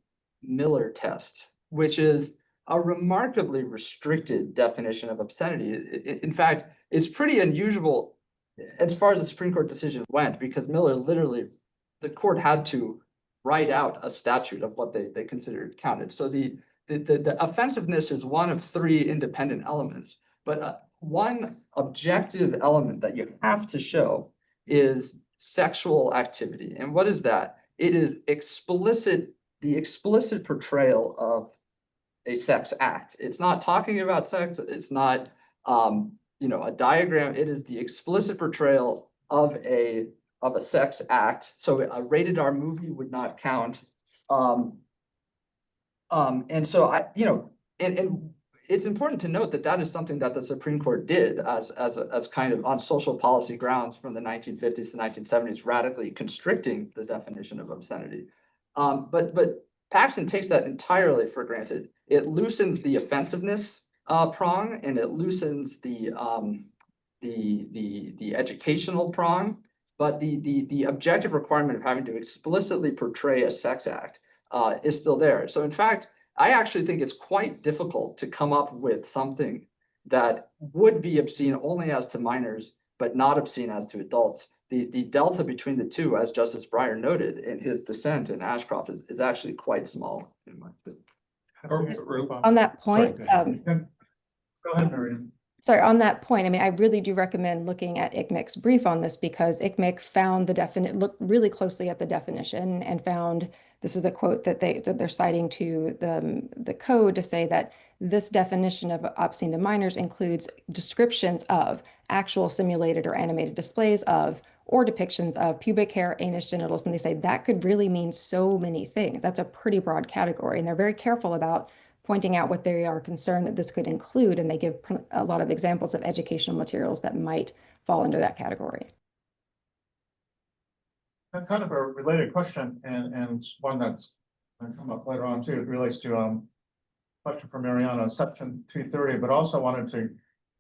Miller test, which is a remarkably restricted definition of obscenity. In fact, it's pretty unusual as far as the Supreme Court decision went, because Miller literally, the court had to write out a statute of what they considered counted. So the offensiveness is one of three independent elements, but one objective element that you have to show is sexual activity. And what is that? It is the explicit portrayal of a sex act. It's not talking about sex. It's not, a diagram. It is the explicit portrayal of a sex act. So a rated R movie would not count. And so and it's important to note that that is something that the Supreme Court did as kind of on social policy grounds from the 1950s to 1970s, radically constricting the definition of obscenity. But Paxton takes that entirely for granted. It loosens the offensiveness prong, and it loosens the educational prong, but the objective requirement of having to explicitly portray a sex act is still there. So in fact, I actually think it's quite difficult to come up with something that would be obscene only as to minors, but not obscene as to adults. The delta between the two, as Justice Breyer noted in his dissent in Ashcroft, is actually quite small. On that point, Go ahead, Marianne. sorry, on that point, I mean, I really do recommend looking at ICMIC's brief on this, because ICMIC found looked really closely at the definition and found, this is a quote that they're citing to the code to say that this definition of obscene to minors includes descriptions of actual simulated or animated displays of or depictions of pubic hair, anus, genitals, and they say that could really mean so many things. That's a pretty broad category, and they're very careful about pointing out what they are concerned that this could include, and they give a lot of examples of educational materials that might fall under that category. Kind of a related question, and one that's going to come up later on too. It relates to question for Mariana, section 230, but also wanted to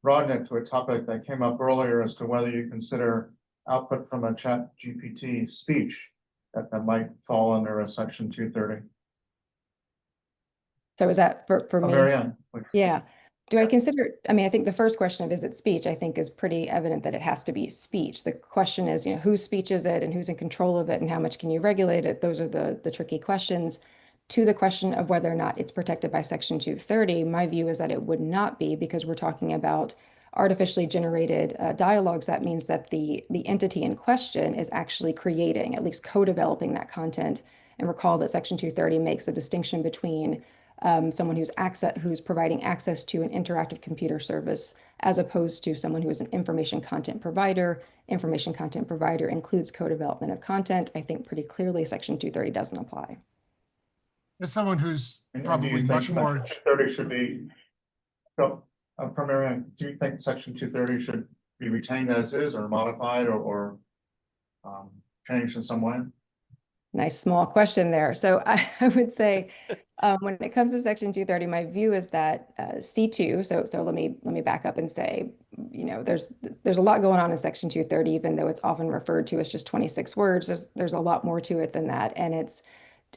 broaden it to a topic that came up earlier as to whether you consider output from a chat GPT speech that might fall under a section 230. So is that for me? Marianne, please. Yeah. Do I consider, I mean, I think the first question of is it speech, I think is pretty evident that it has to be speech. The question is, whose speech is it and who's in control of it and how much can you regulate it? Those are the tricky questions. To the question of whether or not it's protected by section 230, my view is that it would not be, because we're talking about artificially generated dialogues. That means that the entity in question is actually creating, at least co-developing that content. And recall that section 230 makes a distinction between someone who's providing access to an interactive computer service, as opposed to someone who is an information content provider. Information content provider includes co-development of content. I think pretty clearly section 230 doesn't apply. As someone who's And probably do you much think more, 230 should be, so, for Marianne, do you think section 230 should be retained as is or modified or changed in some way? Nice small question there. So I would say when it comes to section 230, my view is that C2, so let me back up and say, there's a lot going on in section 230, even though it's often referred to as just 26 words. There's a lot more to it than that. And it's,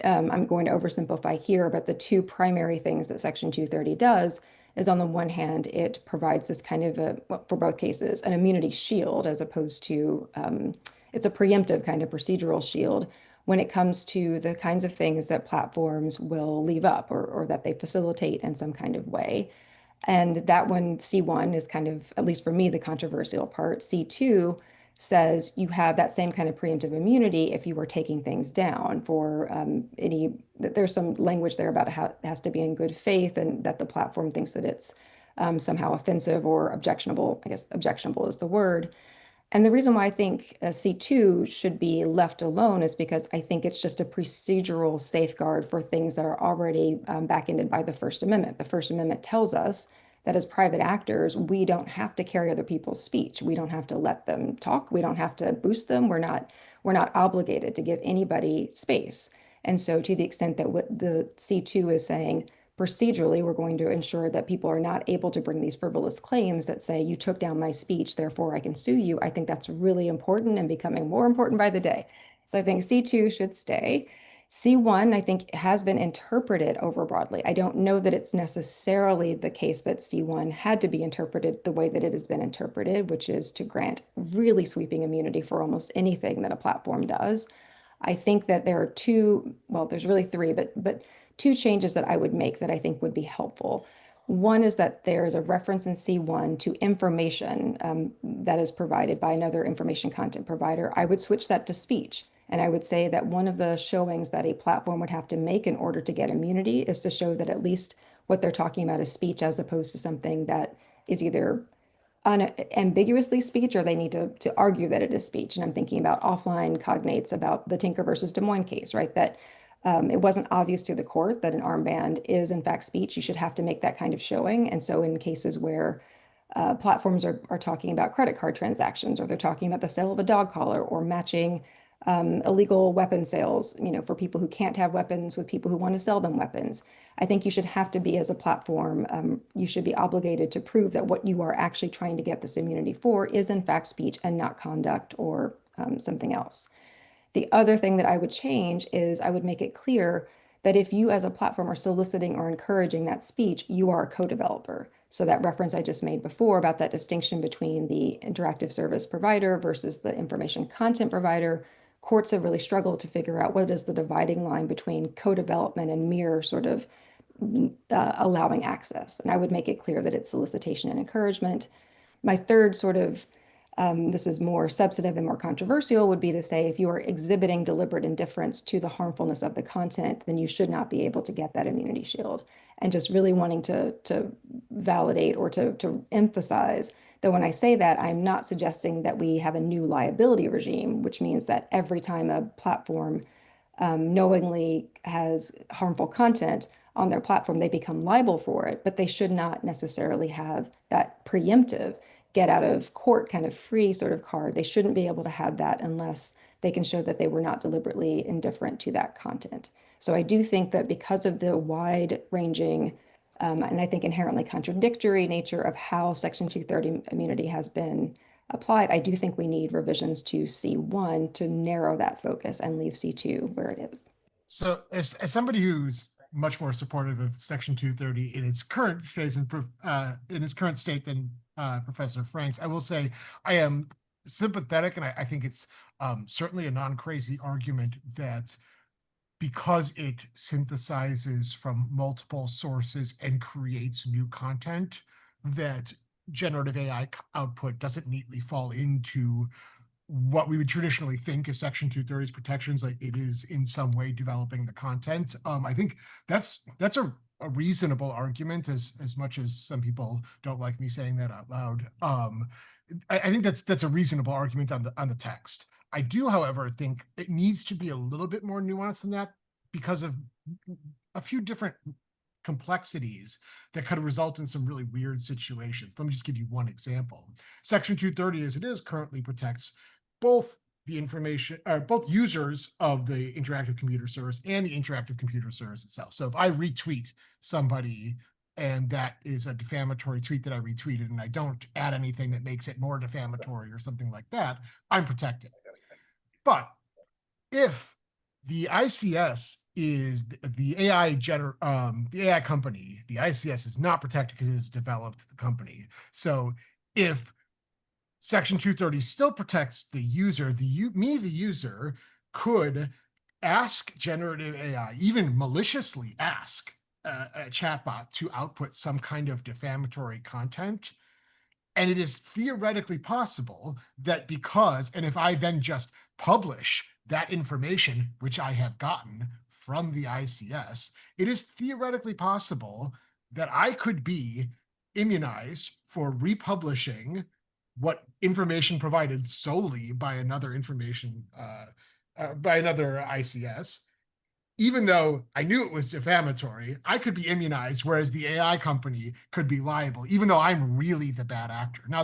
I'm going to oversimplify here, but the two primary things that section 230 does is, on the one hand, it provides this kind of for both cases, an immunity shield, as opposed to, it's a preemptive kind of procedural shield, when it comes to the kinds of things that platforms will leave up or that they facilitate in some kind of way. And that one, C1, is kind of, at least for me, the controversial part. C2 says you have that same kind of preemptive immunity if you were taking things down for there's some language there about how it has to be in good faith and that the platform thinks that it's somehow offensive or objectionable. I guess objectionable is the word. And the reason why I think C2 should be left alone is because I think it's just a procedural safeguard for things that are already back-ended by the First Amendment. The First Amendment tells us that as private actors, we don't have to carry other people's speech. We don't have to let them talk. We don't have to boost them. We're not obligated to give anybody space. And so to the extent that what the C2 is saying, procedurally, we're going to ensure that people are not able to bring these frivolous claims that say, you took down my speech, therefore I can sue you. I think that's really important and becoming more important by the day. So I think C2 should stay. C1, I think, has been interpreted over broadly. I don't know that it's necessarily the case that C1 had to be interpreted the way that it has been interpreted, which is to grant really sweeping immunity for almost anything that a platform does. I think that there are two, well, there's really three, but two changes that I would make that I think would be helpful. One is that there is a reference in C1 to information that is provided by another information content provider. I would switch that to speech. And I would say that one of the showings that a platform would have to make in order to get immunity is to show that at least what they're talking about is speech as opposed to something that is either unambiguously speech or they need to argue that it is speech. And I'm thinking about offline cognates about the Tinker versus Des Moines case, right? That it wasn't obvious to the court that an armband is in fact speech. You should have to make that kind of showing. And so in cases where platforms are talking about credit card transactions, or they're talking about the sale of a dog collar, or matching illegal weapon sales, for people who can't have weapons with people who want to sell them weapons. I think you should have to be, as a platform, you should be obligated to prove that what you are actually trying to get this immunity for is in fact speech and not conduct or something else. The other thing that I would change is I would make it clear that if you as a platform are soliciting or encouraging that speech, you are a co-developer. So that reference I just made before about that distinction between the interactive service provider versus the information content provider, courts have really struggled to figure out what is the dividing line between co-development and mere sort of allowing access. And I would make it clear that it's solicitation and encouragement. My third sort of this is more substantive and more controversial, would be to say if you are exhibiting deliberate indifference to the harmfulness of the content, then you should not be able to get that immunity shield. And just really wanting to validate or to emphasize that when I say that, I'm not suggesting that we have a new liability regime, which means that every time a platform knowingly has harmful content on their platform, they become liable for it, but they should not necessarily have that preemptive get out of court kind of free sort of card. They shouldn't be able to have that unless they can show that they were not deliberately indifferent to that content. So I do think that because of the wide ranging and I think inherently contradictory nature of how Section 230 immunity has been applied, I do think we need revisions to C1 to narrow that focus and leave C2 where it is. So as somebody who's much more supportive of Section 230 in its current phase and in its current state than Professor Franks, I will say I am sympathetic, and I think it's certainly a non-crazy argument that because it synthesizes from multiple sources and creates new content, that generative AI output doesn't neatly fall into what we would traditionally think is Section 230's protections, like it is in some way developing the content. I think that's a reasonable argument, as much as some people don't like me saying that out loud. I think that's a reasonable argument on the text. I do, however, think it needs to be a little bit more nuanced than that because of a few different complexities that could result in some really weird situations. Let me just give you one example. Section 230, as it is currently, protects both the information, or both users of the interactive computer service and the interactive computer service itself. So if I retweet somebody and that is a defamatory tweet that I retweeted and I don't add anything that makes it more defamatory or something like that, I'm protected. But if the ICS is the AI company, the ICS is not protected because it has developed the company. So if Section 230 still protects the user, the user could ask generative AI, even maliciously ask a chatbot to output some kind of defamatory content. And it is theoretically possible that and if I then just publish that information, which I have gotten from the ICS, it is theoretically possible that I could be immunized for republishing what information provided solely by another by another ICS. Even though I knew it was defamatory, I could be immunized, whereas the AI company could be liable, even though I'm really the bad actor. Now,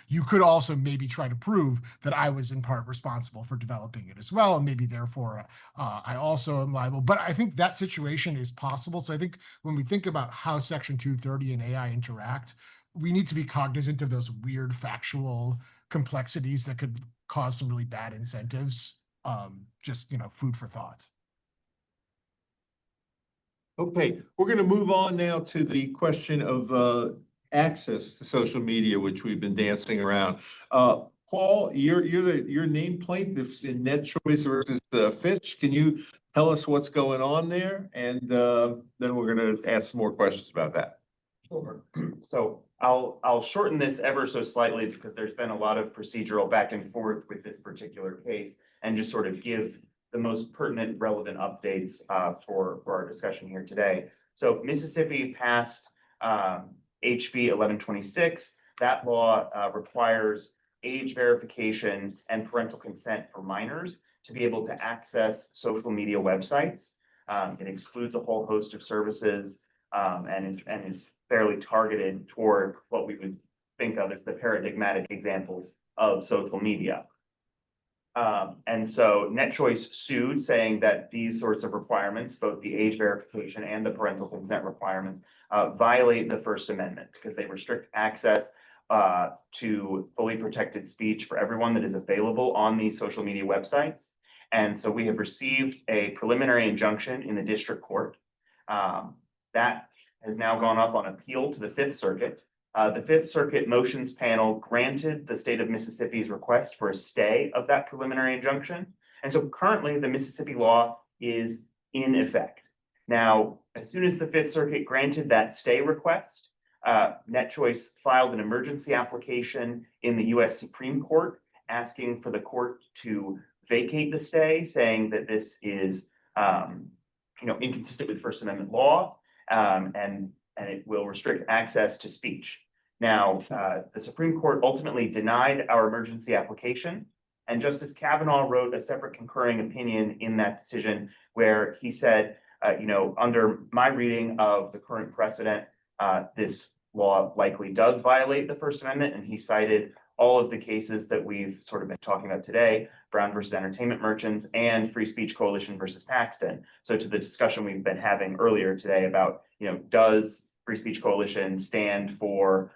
you could also maybe try to prove that I was in part responsible for developing it as well, and maybe therefore I also am liable. But I think that situation is possible. So I think when we think about how Section 230 and AI interact, we need to be cognizant of those weird factual complexities that could cause some really bad incentives. Just, food for thought. Okay, we're going to move on now to the question of access to social media, which we've been dancing around. Paul, your nameplate in NetChoice versus Fitch. Can you tell us what's going on there? And then we're going to ask some more questions about that. Sure. So I'll shorten this ever so slightly because there's been a lot of procedural back and forth with this particular case, and just sort of give the most pertinent, relevant updates for our discussion here today. So Mississippi passed HB 1126. That law requires age verification and parental consent for minors to be able to access social media websites. It excludes a whole host of services and is fairly targeted toward what we would think of as the paradigmatic examples of social media. And so NetChoice sued, saying that these sorts of requirements, both the age verification and the parental consent requirements, violate the First Amendment because they restrict access to fully protected speech for everyone that is available on these social media websites. And so we have received a preliminary injunction in the district court. That has now gone up on appeal to the Fifth Circuit. The Fifth Circuit motions panel granted the state of Mississippi's request for a stay of that preliminary injunction. And so currently the Mississippi law is in effect. Now, as soon as the Fifth Circuit granted that stay request, NetChoice filed an emergency application in the US Supreme Court asking for the court to vacate the stay, saying that this is inconsistent with First Amendment law and it will restrict access to speech. Now, the Supreme Court ultimately denied our emergency application, and Justice Kavanaugh wrote a separate concurring opinion in that decision where he said, under my reading of the current precedent, this law likely does violate the First Amendment, and he cited all of the cases that we've sort of been talking about today, Brown versus Entertainment Merchants and Free Speech Coalition versus Paxton. So to the discussion we've been having earlier today about, does Free Speech Coalition stand for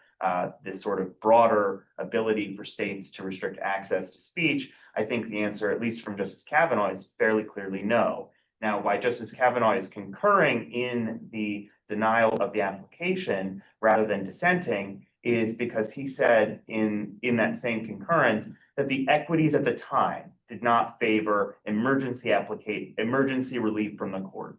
this sort of broader ability for states to restrict access to speech? I think the answer, at least from Justice Kavanaugh, is fairly clearly no. Now, why Justice Kavanaugh is concurring in the denial of the application rather than dissenting is because he said in that same concurrence that the equities at the time did not favor emergency relief from the court.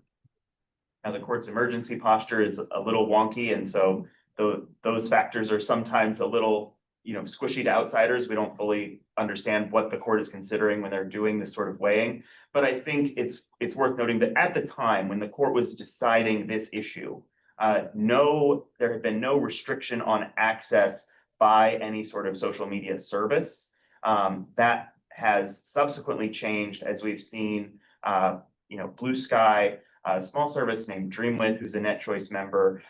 Now, the court's emergency posture is a little wonky, and so those factors are sometimes a little, squishy to outsiders. We don't fully understand what the court is considering when they're doing this sort of weighing. But I think it's worth noting that at the time when the court was deciding this issue, there had been no restriction on access by any sort of social media service. That has subsequently changed as we've seen, Blue Sky, a small service named Dreamwith, who's a NetChoice member,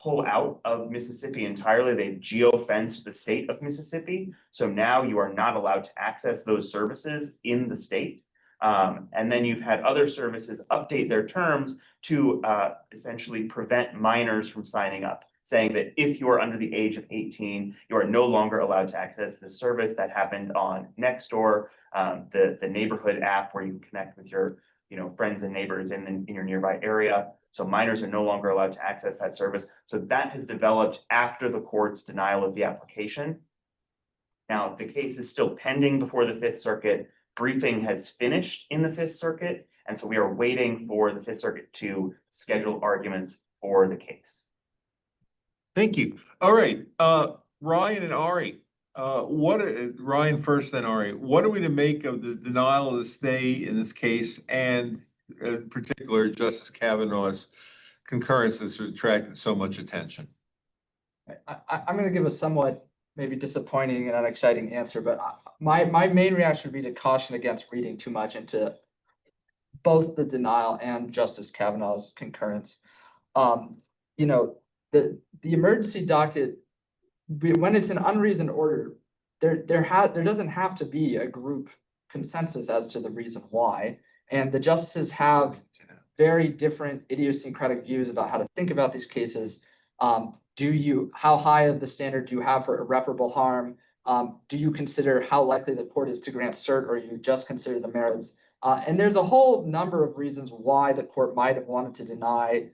pull out of Mississippi entirely. They've geo-fenced the state of Mississippi. So now you are not allowed to access those services in the state. And then you've had other services update their terms to essentially prevent minors from signing up, saying that if you are under the age of 18, you are no longer allowed to access the service. That happened on Nextdoor, the neighborhood app where you can connect with your friends and neighbors in your nearby area. So minors are no longer allowed to access that service. So that has developed after the court's denial of the application. Now, the case is still pending before the Fifth Circuit. briefing has finished in the Fifth Circuit, and so we are waiting for the Fifth Circuit to schedule arguments for the case. Thank you. All right, Ryan and Ari, Ryan first, then Ari. What are we to make of the denial of the stay in this case, and in particular Justice Kavanaugh's concurrences that attracted so much attention? I'm going to give a somewhat maybe disappointing and unexciting answer, but my main reaction would be to caution against reading too much into both the denial and Justice Kavanaugh's concurrence. You know, the emergency docket, when it's an unreasoned order, there doesn't have to be a group consensus as to the reason why, and the justices have very different idiosyncratic views about how to think about these cases. How high of the standard do you have for irreparable harm? Do you consider how likely the court is to grant cert, or you just consider the merits? And there's a whole number of reasons why the court might have wanted to deny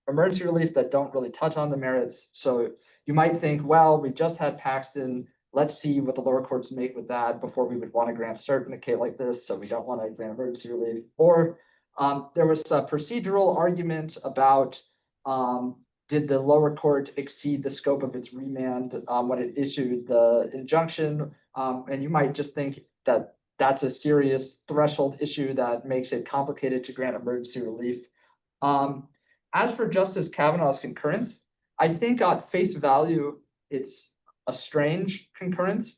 emergency relief that don't really touch on the merits. So you might think, well, we just had Paxton. Let's see what the lower courts make with that before we would want to grant cert in a case like this. So we don't want to grant emergency relief. Or there was a procedural argument about did the lower court exceed the scope of its remand when it issued the injunction? And you might just think that that's a serious threshold issue that makes it complicated to grant emergency relief. As for Justice Kavanaugh's concurrence, I think at face value, it's a strange concurrence,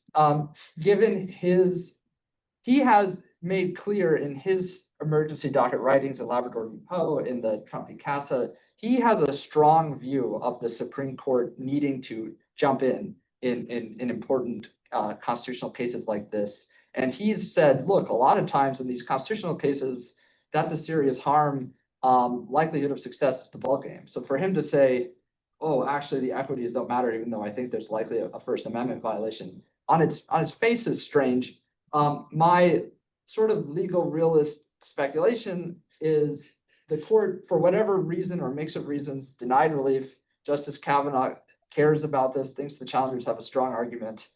given he has made clear in his emergency docket writings in Labrador v. Poe, in the Trump v. Casa, he has a strong view of the Supreme Court needing to jump in important constitutional cases like this. And he's said, look, a lot of times in these constitutional cases, that's a serious harm. Likelihood of success is the ballgame. So for him to say, oh, actually the equities don't matter, even though I think there's likely a First Amendment violation, on its face is strange. My sort of legal realist speculation is the court, for whatever reason or mix of reasons, denied relief. Justice Kavanaugh cares about this, thinks the challengers have a strong argument,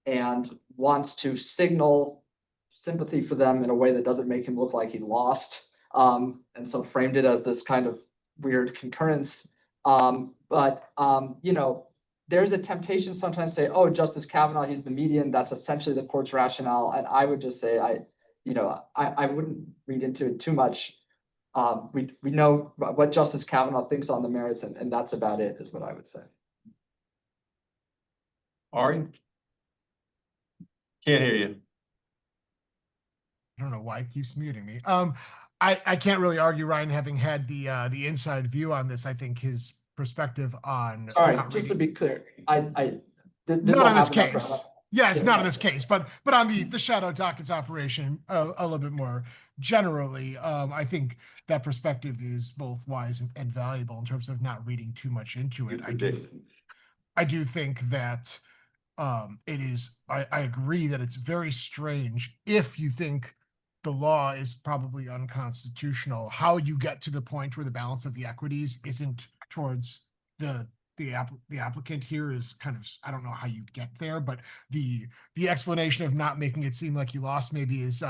and wants to signal sympathy for them in a way that doesn't make him look like he lost. And so framed it as this kind of weird concurrence. But you know, there's a temptation sometimes to say, oh, Justice Kavanaugh, he's the median. That's essentially the court's rationale. And I would just say, I wouldn't read into it too much. We know what Justice Kavanaugh thinks on the merits, and that's about it, is what I would say. Ari? Can't hear you. I don't know why it keeps muting me. I can't really argue Ryan having had the inside view on this. I think his perspective on Sorry, just to be clear, not in this case. Yes, not in this case, but on the shadow dockets operation a little bit more generally. I think that perspective is both wise and valuable in terms of not reading too much into it. I do think that it is. I agree that it's very strange if you think the law is probably unconstitutional. How you get to the point where the balance of the equities isn't towards the applicant here is kind of, I don't know how you get there, but the explanation of not making it seem like you lost maybe is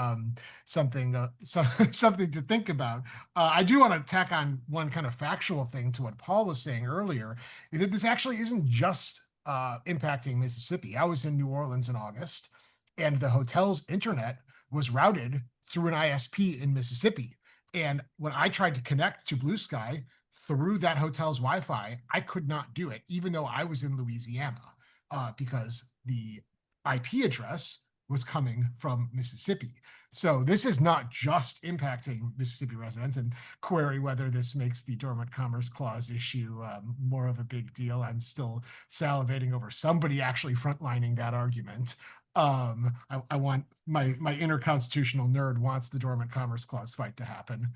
something to think about. I do want to tack on one kind of factual thing to what Paul was saying earlier, is that this actually isn't just impacting Mississippi. I was in New Orleans in August, and the hotel's internet was routed through an ISP in Mississippi. And when I tried to connect to Blue Sky through that hotel's Wi-Fi, I could not do it, even though I was in Louisiana, because the IP address was coming from Mississippi. So this is not just impacting Mississippi residents, and query whether this makes the Dormant Commerce Clause issue more of a big deal. I'm still salivating over somebody actually frontlining that argument. I want my inner constitutional nerd wants the Dormant Commerce Clause fight to happen.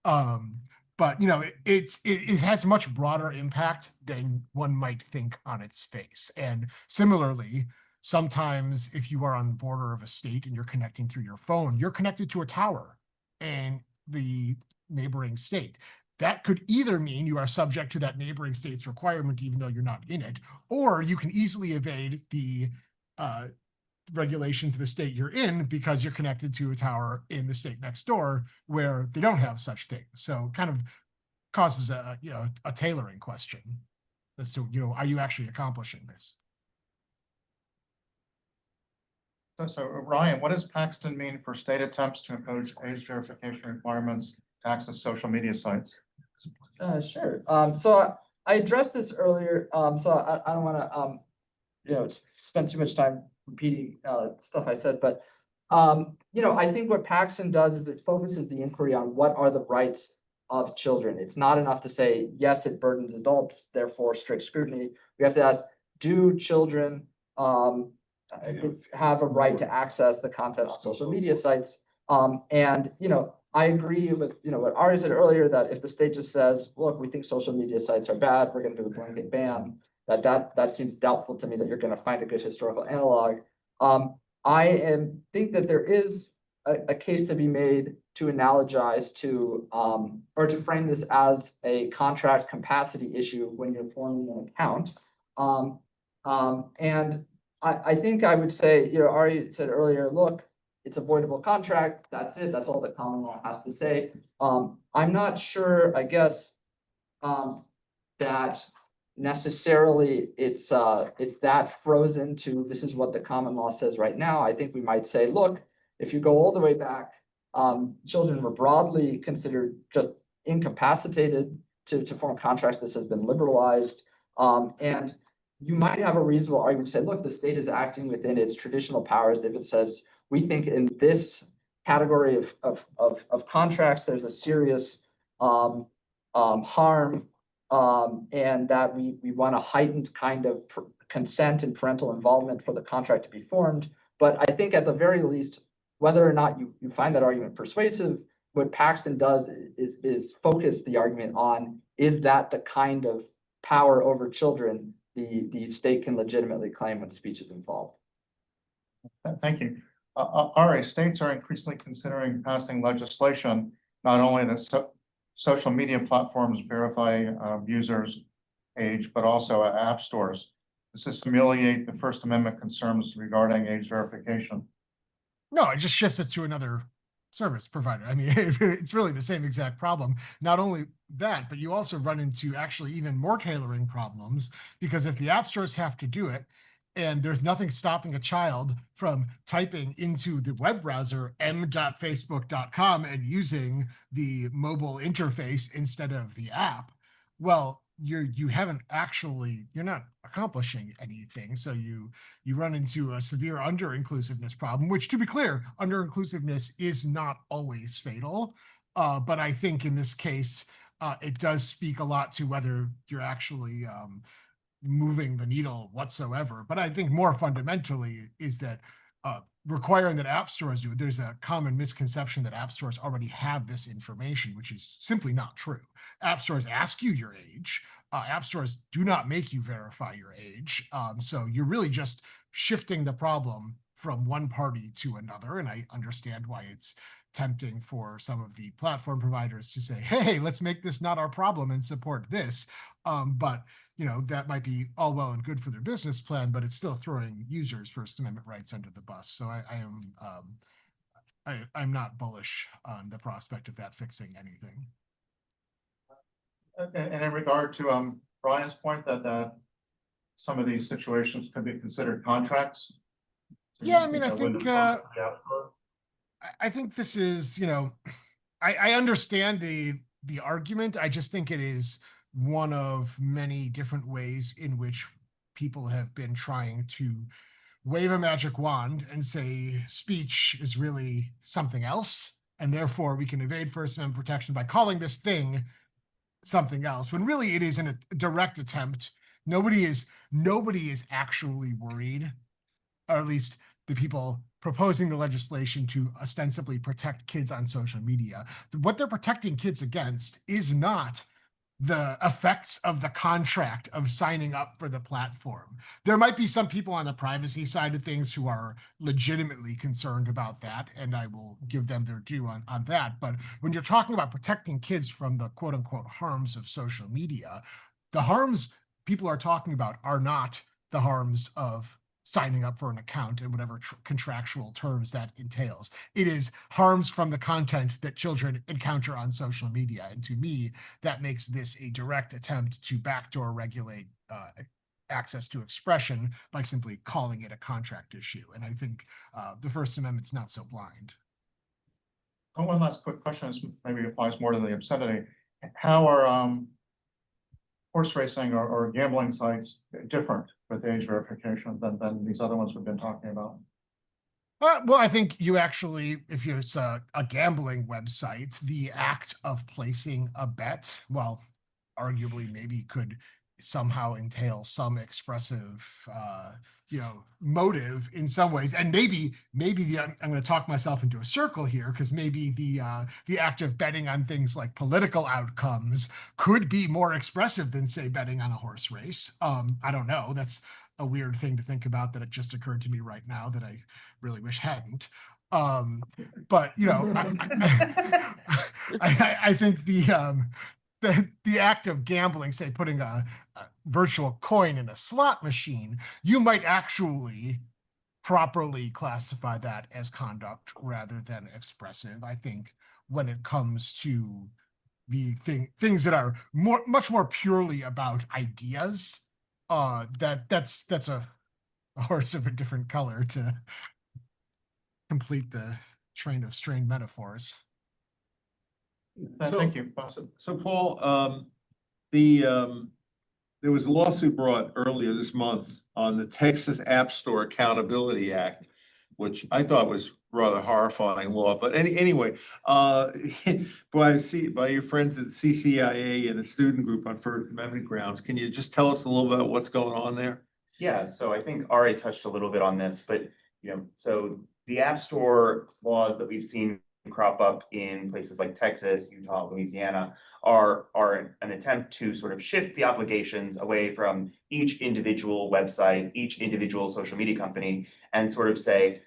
But you know, it has much broader impact than one might think on its face. And similarly, sometimes if you are on the border of a state and you're connecting through your phone, you're connected to a tower and the neighboring state. That could either mean you are subject to that neighboring state's requirement, even though you're not in it, or you can easily evade the regulations of the state you're in because you're connected to a tower in the state next door where they don't have such things. So kind of causes a, you know, a tailoring question as to, you know, are you actually accomplishing this? So Ryan, what does Paxton mean for state attempts to impose age verification requirements to access social media sites? Sure. So I addressed this earlier, so I don't want to, you know, spend too much time repeating stuff I said, but you know, I think what Paxton does is it focuses the inquiry on what are the rights of children. It's not enough to say, yes, it burdens adults, therefore strict scrutiny. We have to ask, do children have a right to access the content on social media sites? And, you know, I agree with, you know, what Ari said earlier, that if the state just says, look, we think social media sites are bad, we're gonna do a blanket ban, that seems doubtful to me that you're gonna find a good historical analog. I think that there is a case to be made to analogize to, or to frame this as a contract capacity issue when you're forming an account. And I think I would say, you know, Ari said earlier, look, it's avoidable contract, that's it, that's all that common law has to say. I'm not sure, I guess, that necessarily it's that frozen to this is what the common law says right now. I think we might say, look, if you go all the way back, children were broadly considered just incapacitated to form contracts. This has been liberalized. And you might have a reasonable argument to say, look, the state is acting within its traditional powers if it says, we think in this category of contracts, there's a serious harm, and that we want a heightened kind of consent and parental involvement for the contract to be formed. But I think at the very least, whether or not you find that argument persuasive, what Paxton does is focus the argument on, is that the kind of power over children the state can legitimately claim when speech is involved? Thank you. Ari, states are increasingly considering passing legislation, not only that social media platforms verify users' age, but also app stores. Does this ameliorate the First Amendment concerns regarding age verification? No, it just shifts it to another service provider. I mean, it's really the same exact problem. Not only that, but you also run into actually even more tailoring problems, because if the app stores have to do it, and there's nothing stopping a child from typing into the web browser m.facebook.com and using the mobile interface instead of the app, well, you're not accomplishing anything. So you run into a severe under-inclusiveness problem, which, to be clear, under-inclusiveness is not always fatal. But I think in this case, it does speak a lot to whether you're actually moving the needle whatsoever. But I think more fundamentally is that requiring that app stores do it, there's a common misconception that app stores already have this information, which is simply not true. App stores ask you your age. App stores do not make you verify your age. So you're really just shifting the problem from one party to another. And I understand why it's tempting for some of the platform providers to say, hey, let's make this not our problem and support this. But you know, that might be all well and good for their business plan, but it's still throwing users' First Amendment rights under the bus. So I'm not bullish on the prospect of that fixing anything. And in regard to Brian's point that some of these situations could be considered contracts. Yeah, I mean, I think this is, you know, I understand the argument. I just think it is one of many different ways in which people have been trying to wave a magic wand and say speech is really something else, and therefore we can evade First Amendment protection by calling this thing something else, when really it is in a direct attempt. Nobody is actually worried, or at least the people proposing the legislation to ostensibly protect kids on social media. What they're protecting kids against is not the effects of the contract of signing up for the platform. There might be some people on the privacy side of things who are legitimately concerned about that, and I will give them their due on that. But when you're talking about protecting kids from the quote unquote harms of social media, the harms people are talking about are not the harms of signing up for an account and whatever contractual terms that entails. It is harms from the content that children encounter on social media. And to me, that makes this a direct attempt to backdoor regulate access to expression by simply calling it a contract issue. And I think the First Amendment's not so blind. Oh, one last quick question, this maybe applies more to the obscenity. How are horse racing or gambling sites different with age verification than these other ones we've been talking about? Well, I think you actually, if it's a gambling website, the act of placing a bet, well, arguably maybe could somehow entail some expressive, motive in some ways. And maybe I'm going to talk myself into a circle here, because maybe the act of betting on things like political outcomes could be more expressive than, say, betting on a horse race. I don't know. That's a weird thing to think about, that it just occurred to me right now that I really wish hadn't. But I think the act of gambling, say putting a virtual coin in a slot machine, you might actually properly classify that as conduct rather than expressive. I think when it comes to the things that are much more purely about ideas, that's a horse of a different color to complete the train of strained metaphors. Thank you. So Paul, there was a lawsuit brought earlier this month on the Texas App Store Accountability Act, which I thought was rather horrifying law. But anyway, by your friends at CCIA and a student group on First Amendment grounds, can you just tell us a little bit about what's going on there? Yeah, so I think Ari touched a little bit on this, but so the App Store laws that we've seen crop up in places like Texas, Utah, Louisiana are an attempt to sort of shift the obligations away from each individual website, each individual social media company, and sort of say,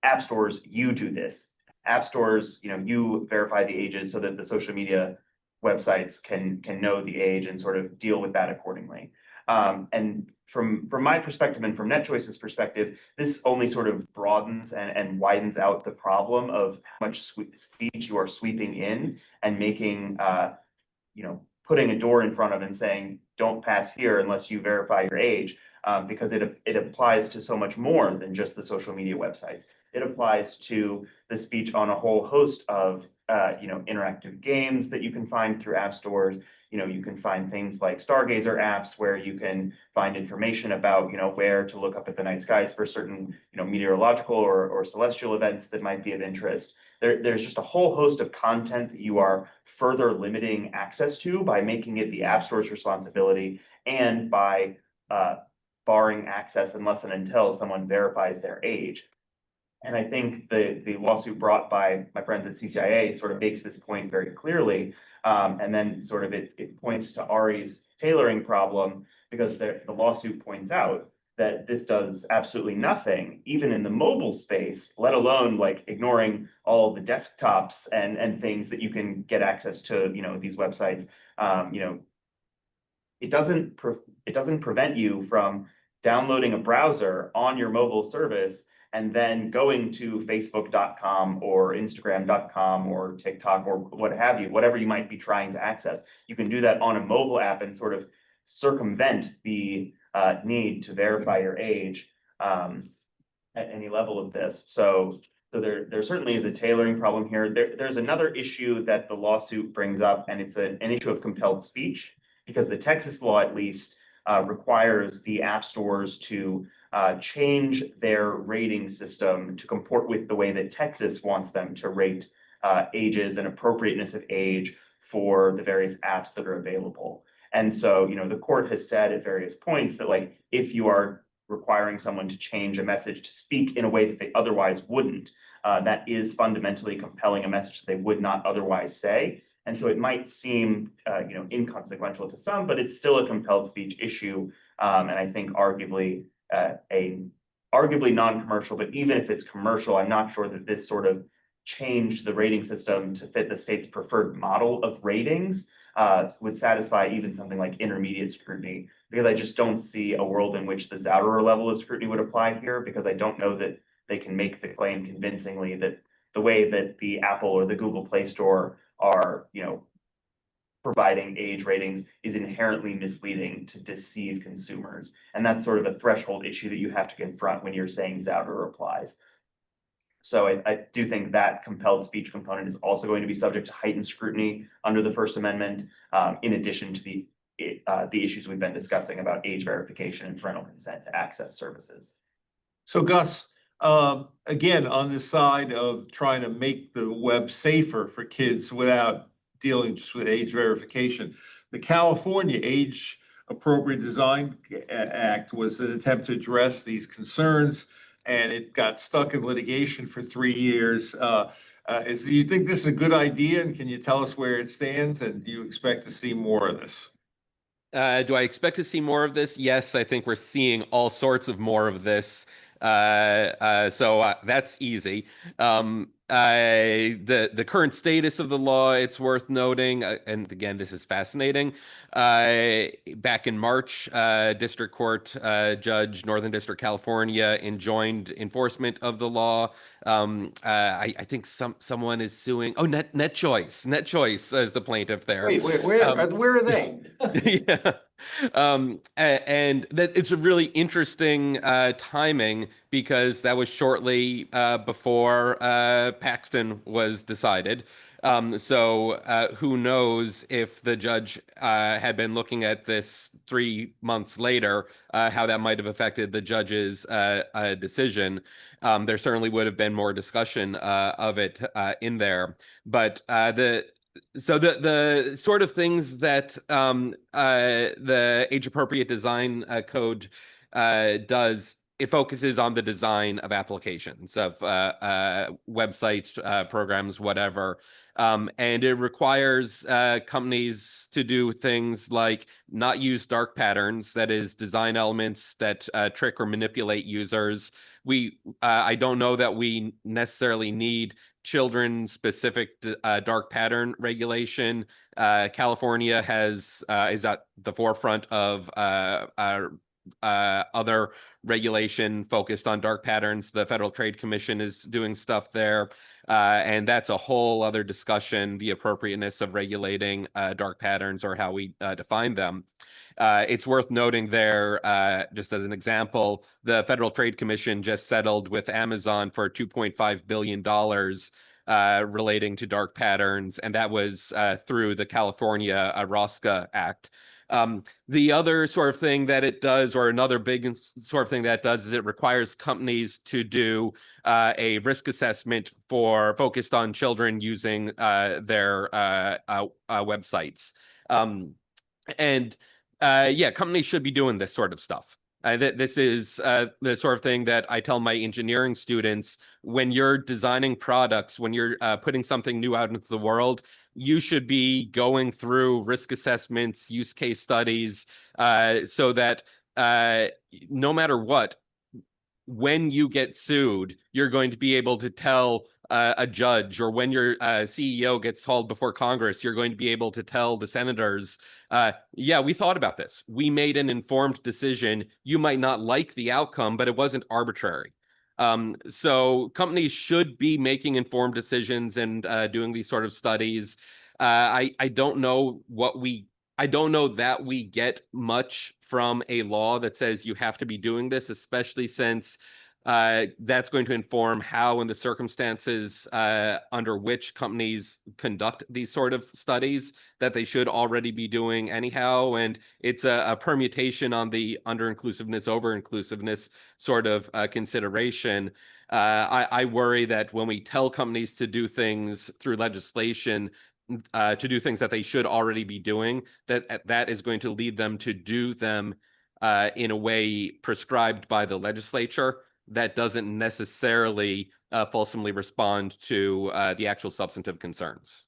app stores, you do this. App stores, you verify the ages so that the social media websites can know the age and sort of deal with that accordingly. And from my perspective and from NetChoice's perspective, this only sort of broadens and widens out the problem of how much speech you are sweeping in and making, putting a door in front of and saying, don't pass here unless you verify your age, because it applies to so much more than just the social media websites. It applies to the speech on a whole host of interactive games that you can find through app stores. You can find things like Stargazer apps where you can find information about, where to look up at the night skies for certain, meteorological or celestial events that might be of interest. There's just a whole host of content that you are further limiting access to by making it the app store's responsibility and by barring access unless and until someone verifies their age. And I think the lawsuit brought by my friends at CCIA sort of makes this point very clearly. And then sort of it points to Ari's tailoring problem, because the lawsuit points out that this does absolutely nothing, even in the mobile space, let alone like ignoring all the desktops and things that you can get access to, these websites. It doesn't prevent you from downloading a browser on your mobile service and then going to facebook.com or instagram.com or TikTok or what have you, whatever you might be trying to access. You can do that on a mobile app and sort of circumvent the need to verify your age at any level of this. So there certainly is a tailoring problem here. There's another issue that the lawsuit brings up, and it's an issue of compelled speech, because the Texas law at least requires the app stores to change their rating system to comport with the way that Texas wants them to rate ages and appropriateness of age for the various apps that are available. And so, the court has said at various points that, like, if you are requiring someone to change a message to speak in a way that they otherwise wouldn't, that is fundamentally compelling a message that they would not otherwise say. And so it might seem, inconsequential to some, but it's still a compelled speech issue. And I think arguably non-commercial, but even if it's commercial, I'm not sure that this sort of changed the rating system to fit the state's preferred model of ratings would satisfy even something like intermediate scrutiny, because I just don't see a world in which the Zouderer level of scrutiny would apply here, because I don't know that they can make the claim convincingly that the way that the Apple or the Google Play Store are, providing age ratings is inherently misleading to deceive consumers. And that's sort of a threshold issue that you have to confront when you're saying Zouderer applies. So I do think that compelled speech component is also going to be subject to heightened scrutiny under the First Amendment, in addition to the issues we've been discussing about age verification and parental consent to access services. So Gus, again, on the side of trying to make the web safer for kids without dealing just with age verification, the California Age Appropriate Design Act was an attempt to address these concerns, and it got stuck in litigation for 3 years. Do you think this is a good idea, and can you tell us where it stands, and do you expect to see more of this? Do I expect to see more of this? Yes, I think we're seeing all sorts of more of this. So that's easy. The current status of the law, it's worth noting, and again, this is fascinating. Back in March, District Court Judge, Northern District, California, enjoined enforcement of the law. I think someone is suing. Oh, NetChoice is the plaintiff there. Wait, where are they? Yeah. And that it's a really interesting timing, because that was shortly before Paxton was decided. So who knows if the judge had been looking at this 3 months later, how that might have affected the judge's decision. There certainly would have been more discussion of it in there. But the sort of things that the age appropriate design code does, it focuses on the design of applications, of websites, programs, whatever. And it requires companies to do things like not use dark patterns, that is, design elements that trick or manipulate users. I don't know that we necessarily need children-specific dark pattern regulation. California is at the forefront of other regulation focused on dark patterns. The Federal Trade Commission is doing stuff there, and that's a whole other discussion, the appropriateness of regulating dark patterns or how we define them. It's worth noting there, just as an example, the Federal Trade Commission just settled with Amazon for $2.5 billion relating to dark patterns, and that was through the California ROSCA Act. The other sort of thing that it does, or another big sort of thing that it does, is it requires companies to do a risk assessment focused on children using their websites. Yeah, companies should be doing this sort of stuff. This is the sort of thing that I tell my engineering students: when you're designing products, when you're putting something new out into the world, you should be going through risk assessments, use case studies, so that no matter what, when you get sued, you're going to be able to tell a judge, or when your CEO gets hauled before Congress, you're going to be able to tell the senators, yeah, we thought about this. We made an informed decision. You might not like the outcome, but it wasn't arbitrary. So companies should be making informed decisions and doing these sort of studies. I don't know that we get much from a law that says you have to be doing this, especially since that's going to inform how and the circumstances under which companies conduct these sort of studies that they should already be doing anyhow. And it's a permutation on the under-inclusiveness, over-inclusiveness sort of consideration. I worry that when we tell companies to do things through legislation, to do things that they should already be doing, that is going to lead them to do them in a way prescribed by the legislature that doesn't necessarily fulsomely respond to the actual substantive concerns.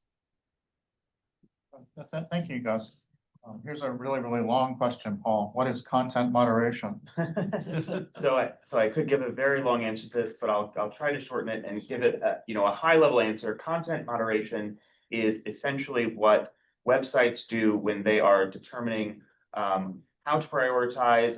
Thank you, Gus. Here's a really, really long question, Paul. What is content moderation? So I could give a very long answer to this, but I'll try to shorten it and give it a high level answer. Content moderation is essentially what websites do when they are determining how to prioritize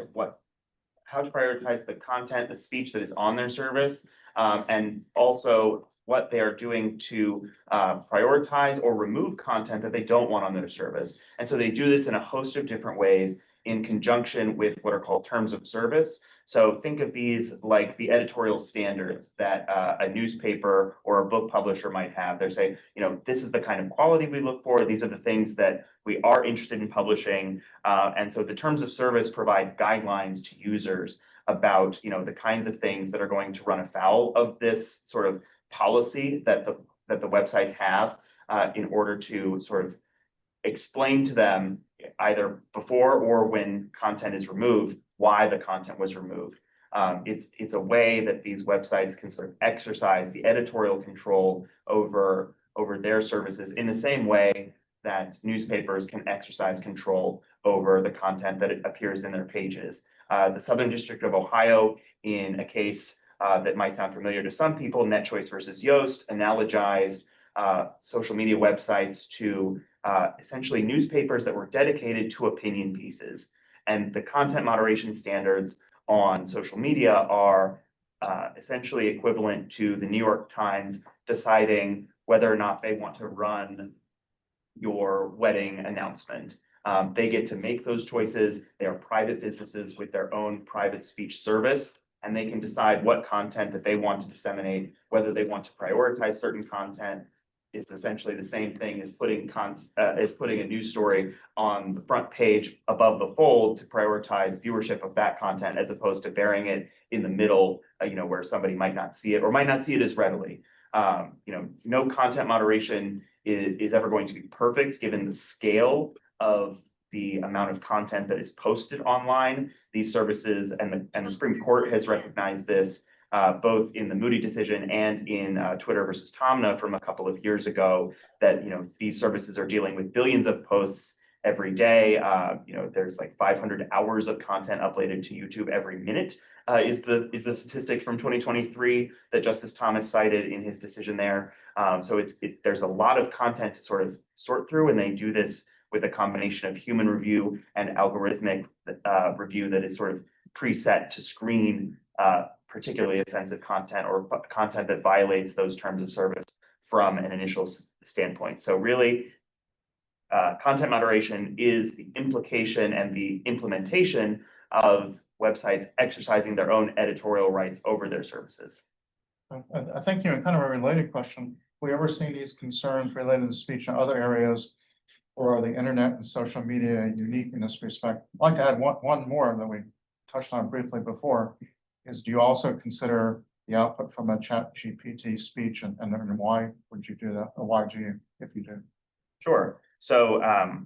the content, the speech that is on their service, and also what they are doing to prioritize or remove content that they don't want on their service. And so they do this in a host of different ways in conjunction with what are called terms of service. So think of these like the editorial standards that a newspaper or a book publisher might have. They're saying, this is the kind of quality we look for. These are the things that we are interested in publishing. And so the terms of service provide guidelines to users about, the kinds of things that are going to run afoul of this sort of policy that the websites have in order to sort of explain to them either before or when content is removed, why the content was removed. It's a way that these websites can sort of exercise the editorial control over their services in the same way that newspapers can exercise control over the content that appears in their pages. The Southern District of Ohio, in a case that might sound familiar to some people, NetChoice versus Yoast, analogized social media websites to essentially newspapers that were dedicated to opinion pieces. And the content moderation standards on social media are essentially equivalent to the New York Times deciding whether or not they want to run your wedding announcement. They get to make those choices. They are private businesses with their own private speech service, and they can decide what content that they want to disseminate, whether they want to prioritize certain content. It's essentially the same thing as putting a news story on the front page above the fold to prioritize viewership of that content, as opposed to burying it in the middle, where somebody might not see it or might not see it as readily. No content moderation is ever going to be perfect given the scale of the amount of content that is posted online. These services and the Supreme Court has recognized this both in the Moody decision and in Twitter versus Tomna from a couple of years ago, that these services are dealing with billions of posts every day. There's like 500 hours of content uploaded to YouTube every minute. Is the statistic from 2023 that Justice Thomas cited in his decision there. So there's a lot of content to sort of sort through, and they do this with a combination of human review and algorithmic review that is sort of preset to screen particularly offensive content or content that violates those terms of service from an initial standpoint. So really, content moderation is the implication and the implementation of websites exercising their own editorial rights over their services. I think, kind of a related question, have we ever seen these concerns related to speech in other areas, or are the internet and social media unique in this respect? I'd like to add one more that we touched on briefly before, is do you also consider the output from a ChatGPT speech, and why would you do that, or why do you, if you do? Sure. So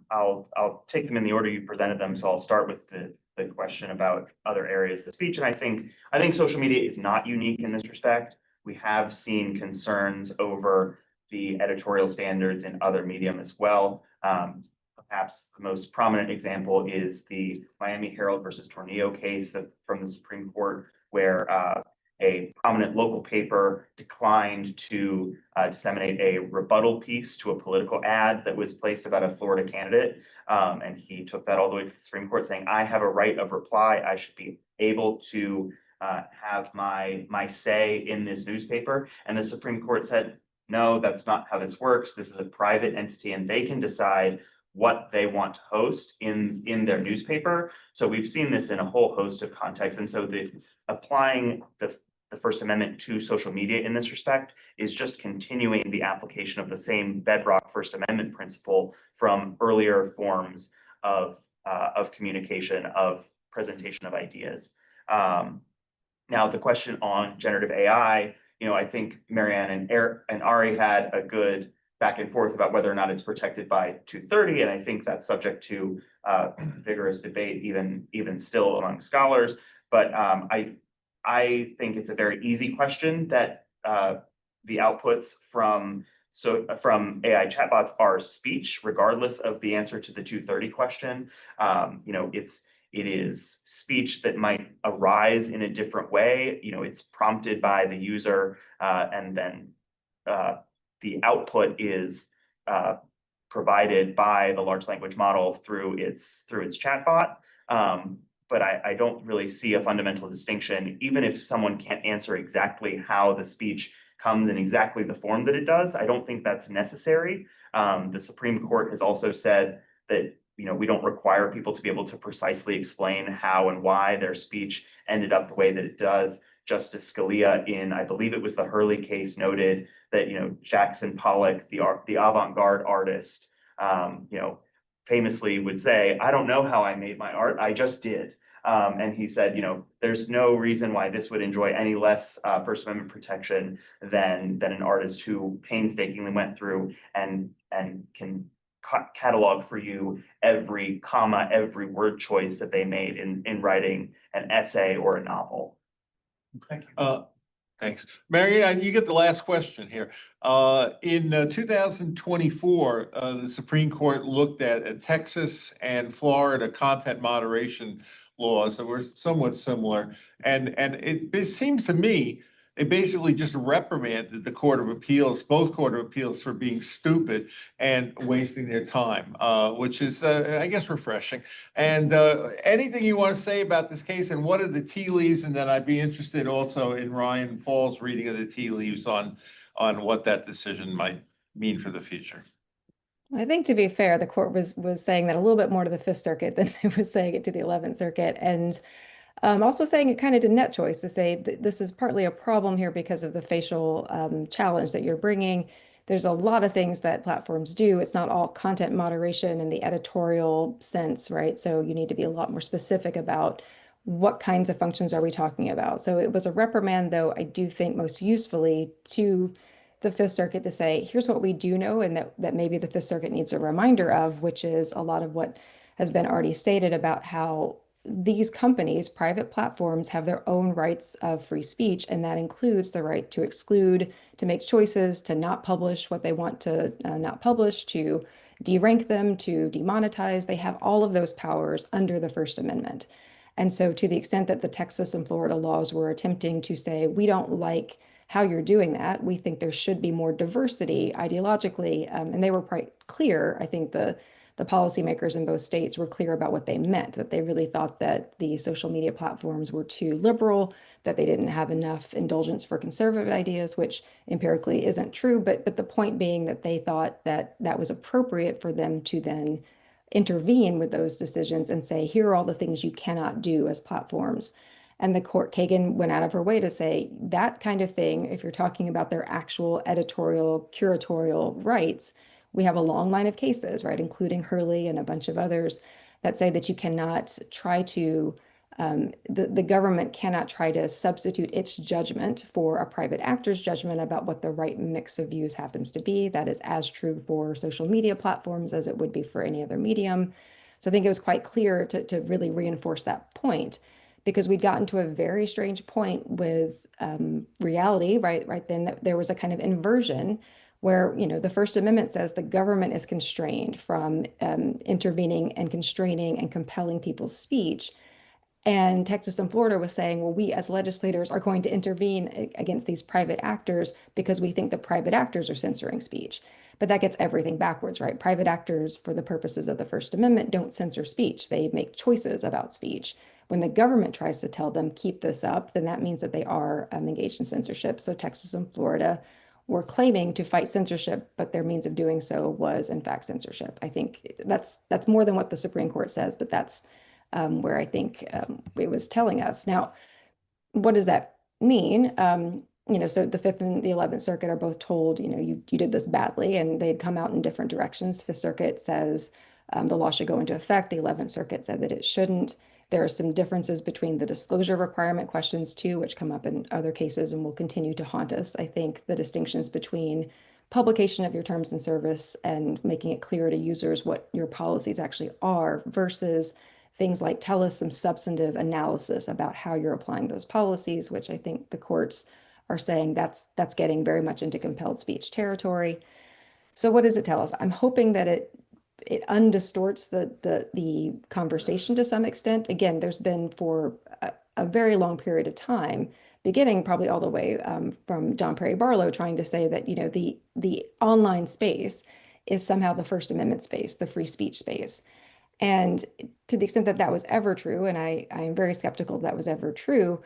I'll take them in the order you presented them. So I'll start with the question about other areas of speech. And I think social media is not unique in this respect. We have seen concerns over the editorial standards in other medium as well. Perhaps the most prominent example is the Miami Herald versus Tornillo case from the Supreme Court, where a prominent local paper declined to disseminate a rebuttal piece to a political ad that was placed about a Florida candidate. And he took that all the way to the Supreme Court, saying, I have a right of reply. I should be able to have my say in this newspaper. And the Supreme Court said, no, that's not how this works. This is a private entity, and they can decide what they want to host in their newspaper. So we've seen this in a whole host of contexts. And so applying the First Amendment to social media in this respect is just continuing the application of the same bedrock First Amendment principle from earlier forms of communication, of presentation of ideas. Now, the question on generative AI, I think Marianne and Ari had a good back and forth about whether or not it's protected by 230, and I think that's subject to vigorous debate, even still among scholars. But I think it's a very easy question that the outputs from AI chatbots are speech, regardless of the answer to the 230 question. It is speech that might arise in a different way. It's prompted by the user, and then the output is provided by the large language model through its chatbot. But I don't really see a fundamental distinction, even if someone can't answer exactly how the speech comes in exactly the form that it does. I don't think that's necessary. The Supreme Court has also said that, you know, we don't require people to be able to precisely explain how and why their speech ended up the way that it does. Justice Scalia in, I believe it was the Hurley case, noted that, you know, Jackson Pollock, the avant-garde artist, you know, famously would say, I don't know how I made my art, I just did. And he said, you know, there's no reason why this would enjoy any less First Amendment protection than an artist who painstakingly went through and can catalog for you every comma, every word choice that they made in writing an essay or a novel. Thank you. Thanks. Marianne, you get the last question here. In 2024, the Supreme Court looked at Texas and Florida content moderation laws that were somewhat similar. And it seems to me, they basically just reprimanded the Court of Appeals, both Court of Appeals, for being stupid and wasting their time, which is, I guess, refreshing. And anything you want to say about this case, and what are the tea leaves? And then I'd be interested also in Ryan Paul's reading of the tea leaves on what that decision might mean for the future. I think, to be fair, the court was saying that a little bit more to the Fifth Circuit than it was saying it to the 11th Circuit. And also saying it kind of did net choice to say this is partly a problem here because of the facial challenge that you're bringing. There's a lot of things that platforms do. It's not all content moderation in the editorial sense, right? So you need to be a lot more specific about what kinds of functions are we talking about. So it was a reprimand, though, I do think most usefully to the Fifth Circuit to say, here's what we do know, and that maybe the Fifth Circuit needs a reminder of, which is a lot of what has been already stated about how these companies, private platforms, have their own rights of free speech, and that includes the right to exclude, to make choices, to not publish what they want to not publish, to derank them, to demonetize. They have all of those powers under the First Amendment. And so to the extent that the Texas and Florida laws were attempting to say, we don't like how you're doing that, we think there should be more diversity ideologically, and they were quite clear. I think the policymakers in both states were clear about what they meant, that they really thought that the social media platforms were too liberal, that they didn't have enough indulgence for conservative ideas, which empirically isn't true. But the point being that they thought that that was appropriate for them to then intervene with those decisions and say, here are all the things you cannot do as platforms. And the court, Kagan, went out of her way to say that kind of thing, if you're talking about their actual editorial, curatorial rights, we have a long line of cases, right, including Hurley and a bunch of others, that say that you cannot try to, the government cannot try to substitute its judgment for a private actor's judgment about what the right mix of views happens to be. That is as true for social media platforms as it would be for any other medium. So I think it was quite clear to really reinforce that point, because we'd gotten to a very strange point with reality, right then, that there was a kind of inversion where, you know, the First Amendment says the government is constrained from intervening and constraining and compelling people's speech. And Texas and Florida was saying, well, we as legislators are going to intervene against these private actors because we think the private actors are censoring speech. But that gets everything backwards, right? Private actors, for the purposes of the First Amendment, don't censor speech. They make choices about speech. When the government tries to tell them, keep this up, then that means that they are engaged in censorship. So Texas and Florida were claiming to fight censorship, but their means of doing so was, in fact, censorship. I think that's more than what the Supreme Court says, but that's where I think it was telling us. Now, what does that mean? You know, so the Fifth and the 11th Circuit are both told, you know, you did this badly, and they'd come out in different directions. Fifth Circuit says the law should go into effect. The 11th Circuit said that it shouldn't. There are some differences between the disclosure requirement questions too, which come up in other cases and will continue to haunt us. I think the distinctions between publication of your terms and service and making it clear to users what your policies actually are versus things like tell us some substantive analysis about how you're applying those policies, which I think the courts are saying that's getting very much into compelled speech territory. So what does it tell us? I'm hoping that it undistorts the conversation to some extent. Again, there's been for a very long period of time, beginning probably all the way from John Perry Barlow trying to say that, you know, the online space is somehow the First Amendment space, the free speech space. And to the extent that that was ever true, and I am very skeptical that was ever true,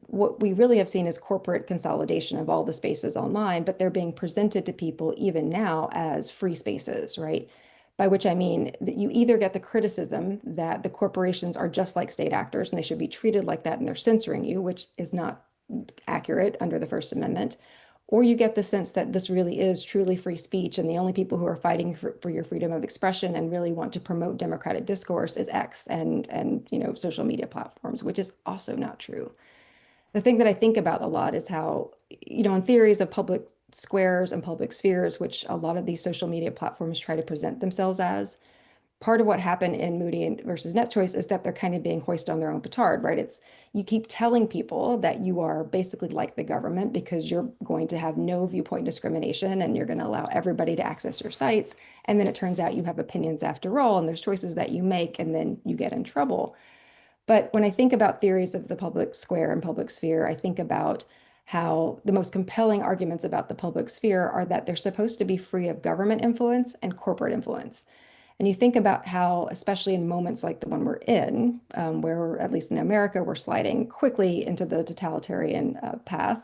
what we really have seen is corporate consolidation of all the spaces online, but they're being presented to people even now as free spaces, right? By which I mean that you either get the criticism that the corporations are just like state actors and they should be treated like that and they're censoring you, which is not accurate under the First Amendment, or you get the sense that this really is truly free speech and the only people who are fighting for your freedom of expression and really want to promote democratic discourse is X and social media platforms, which is also not true. The thing that I think about a lot is how, in theories of public squares and public spheres, which a lot of these social media platforms try to present themselves as, part of what happened in Moody versus NetChoice is that they're kind of being hoisted on their own petard, right? It's you keep telling people that you are basically like the government because you're going to have no viewpoint discrimination and you're going to allow everybody to access your sites. And then it turns out you have opinions after all, and there's choices that you make and then you get in trouble. But when I think about theories of the public square and public sphere, I think about how the most compelling arguments about the public sphere are that they're supposed to be free of government influence and corporate influence. And you think about how, especially in moments like the one we're in, where at least in America, we're sliding quickly into the totalitarian path.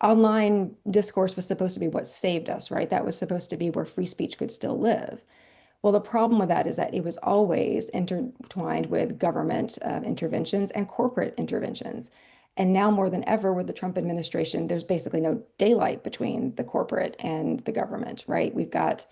Online discourse was supposed to be what saved us, right? That was supposed to be where free speech could still live. Well, the problem with that is that it was always intertwined with government interventions and corporate interventions. And now more than ever with the Trump administration, there's basically no daylight between the corporate and the government, right? We've got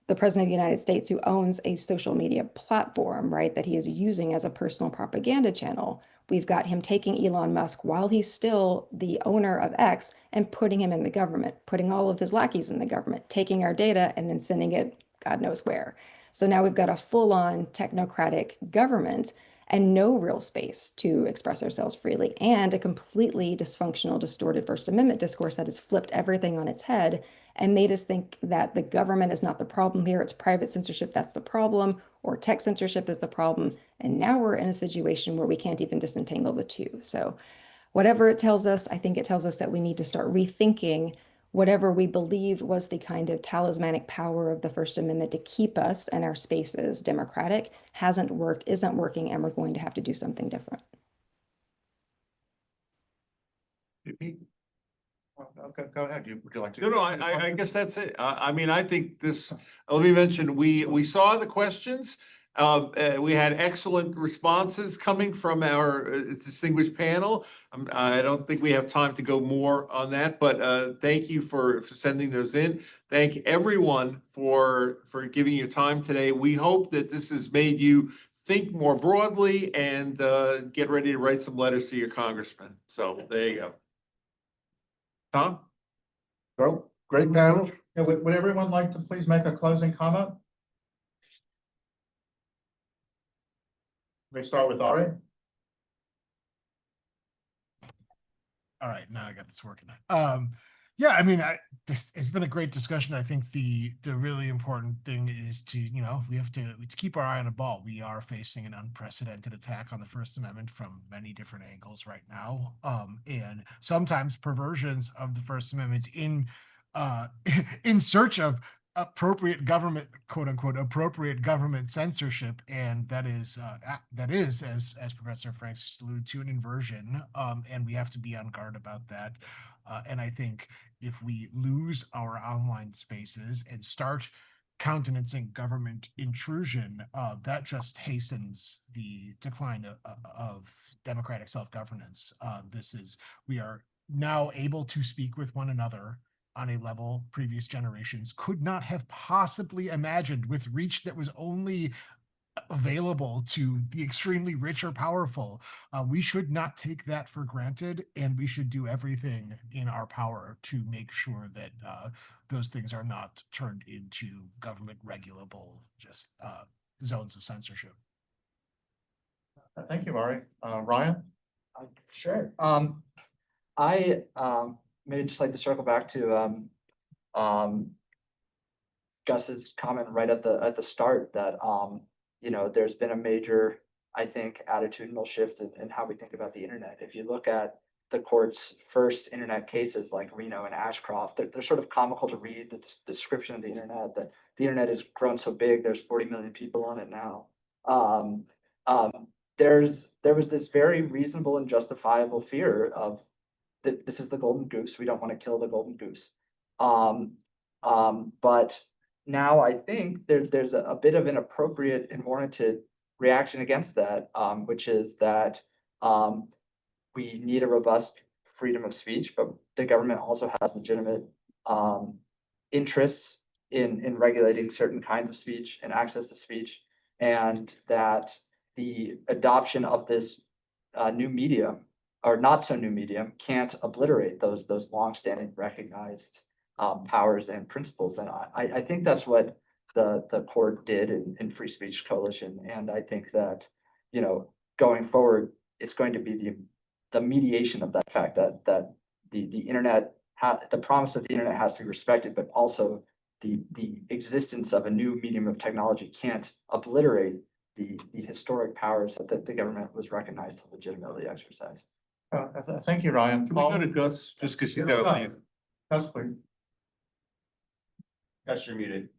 the president of the United States who owns a social media platform, right, that he is using as a personal propaganda channel. We've got him taking Elon Musk while he's still the owner of X and putting him in the government, putting all of his lackeys in the government, taking our data and then sending it God knows where. So now we've got a full-on technocratic government and no real space to express ourselves freely, and a completely dysfunctional, distorted First Amendment discourse that has flipped everything on its head and made us think that the government is not the problem here, it's private censorship that's the problem, or tech censorship is the problem. And now we're in a situation where we can't even disentangle the two. So whatever it tells us, I think it tells us that we need to start rethinking whatever we believe was the kind of talismanic power of the First Amendment to keep us and our spaces democratic hasn't worked, isn't working, and we're going to have to do something different. Okay, go ahead. Would you like to? No, I guess that's it. I mean, I think this, let me mention, we saw the questions. We had excellent responses coming from our distinguished panel. I don't think we have time to go more on that, but thank you for sending those in. Thank everyone for giving your time today. We hope that this has made you think more broadly and get ready to write some letters to your congressman. So there you go. Tom? Well, great panel. Yeah, would everyone like to please make a closing comment? Let me start with Ari. All right, now I got this working. Yeah, I mean, it's been a great discussion. I think the really important thing is to, we have to keep our eye on the ball. We are facing an unprecedented attack on the First Amendment from many different angles right now. And sometimes perversions of the First Amendment in search of appropriate government, quote unquote, appropriate government censorship. And that is, as Professor Franks just alluded to, an inversion. And we have to be on guard about that. And I think if we lose our online spaces and start countenancing government intrusion, that just hastens the decline of democratic self-governance. We are now able to speak with one another on a level previous generations could not have possibly imagined, with reach that was only available to the extremely rich or powerful. We should not take that for granted, and we should do everything in our power to make sure that those things are not turned into government regulable zones of censorship. Thank you, Ari. Ryan? Sure. I maybe just like to circle back to Gus's comment right at the start that there's been a major, I think, attitudinal shift in how we think about the internet. If you look at the court's first internet cases like Reno and Ashcroft, they're sort of comical to read, the description of the internet, that the internet has grown so big, there's 40 million people on it now. Um, there was this very reasonable and justifiable fear of that this is the golden goose. We don't want to kill the golden goose. But now I think there's a bit of an appropriate and warranted reaction against that, which is that we need a robust freedom of speech, but the government also has legitimate interests in regulating certain kinds of speech and access to speech, and that the adoption of this new medium or not so new medium can't obliterate those longstanding recognized powers and principles. And I think that's what the court did in Free Speech Coalition. And I think that, you know, going forward, it's going to be the mediation of that fact that the internet the promise of the internet has to be respected, but also the existence of a new medium of technology can't obliterate the historic powers that the government was recognized to legitimately exercise. Thank you, Ryan. Can we go to Paul? Gus, just because he's Yeah, got to leave? Gus, please. Gus, you're muted.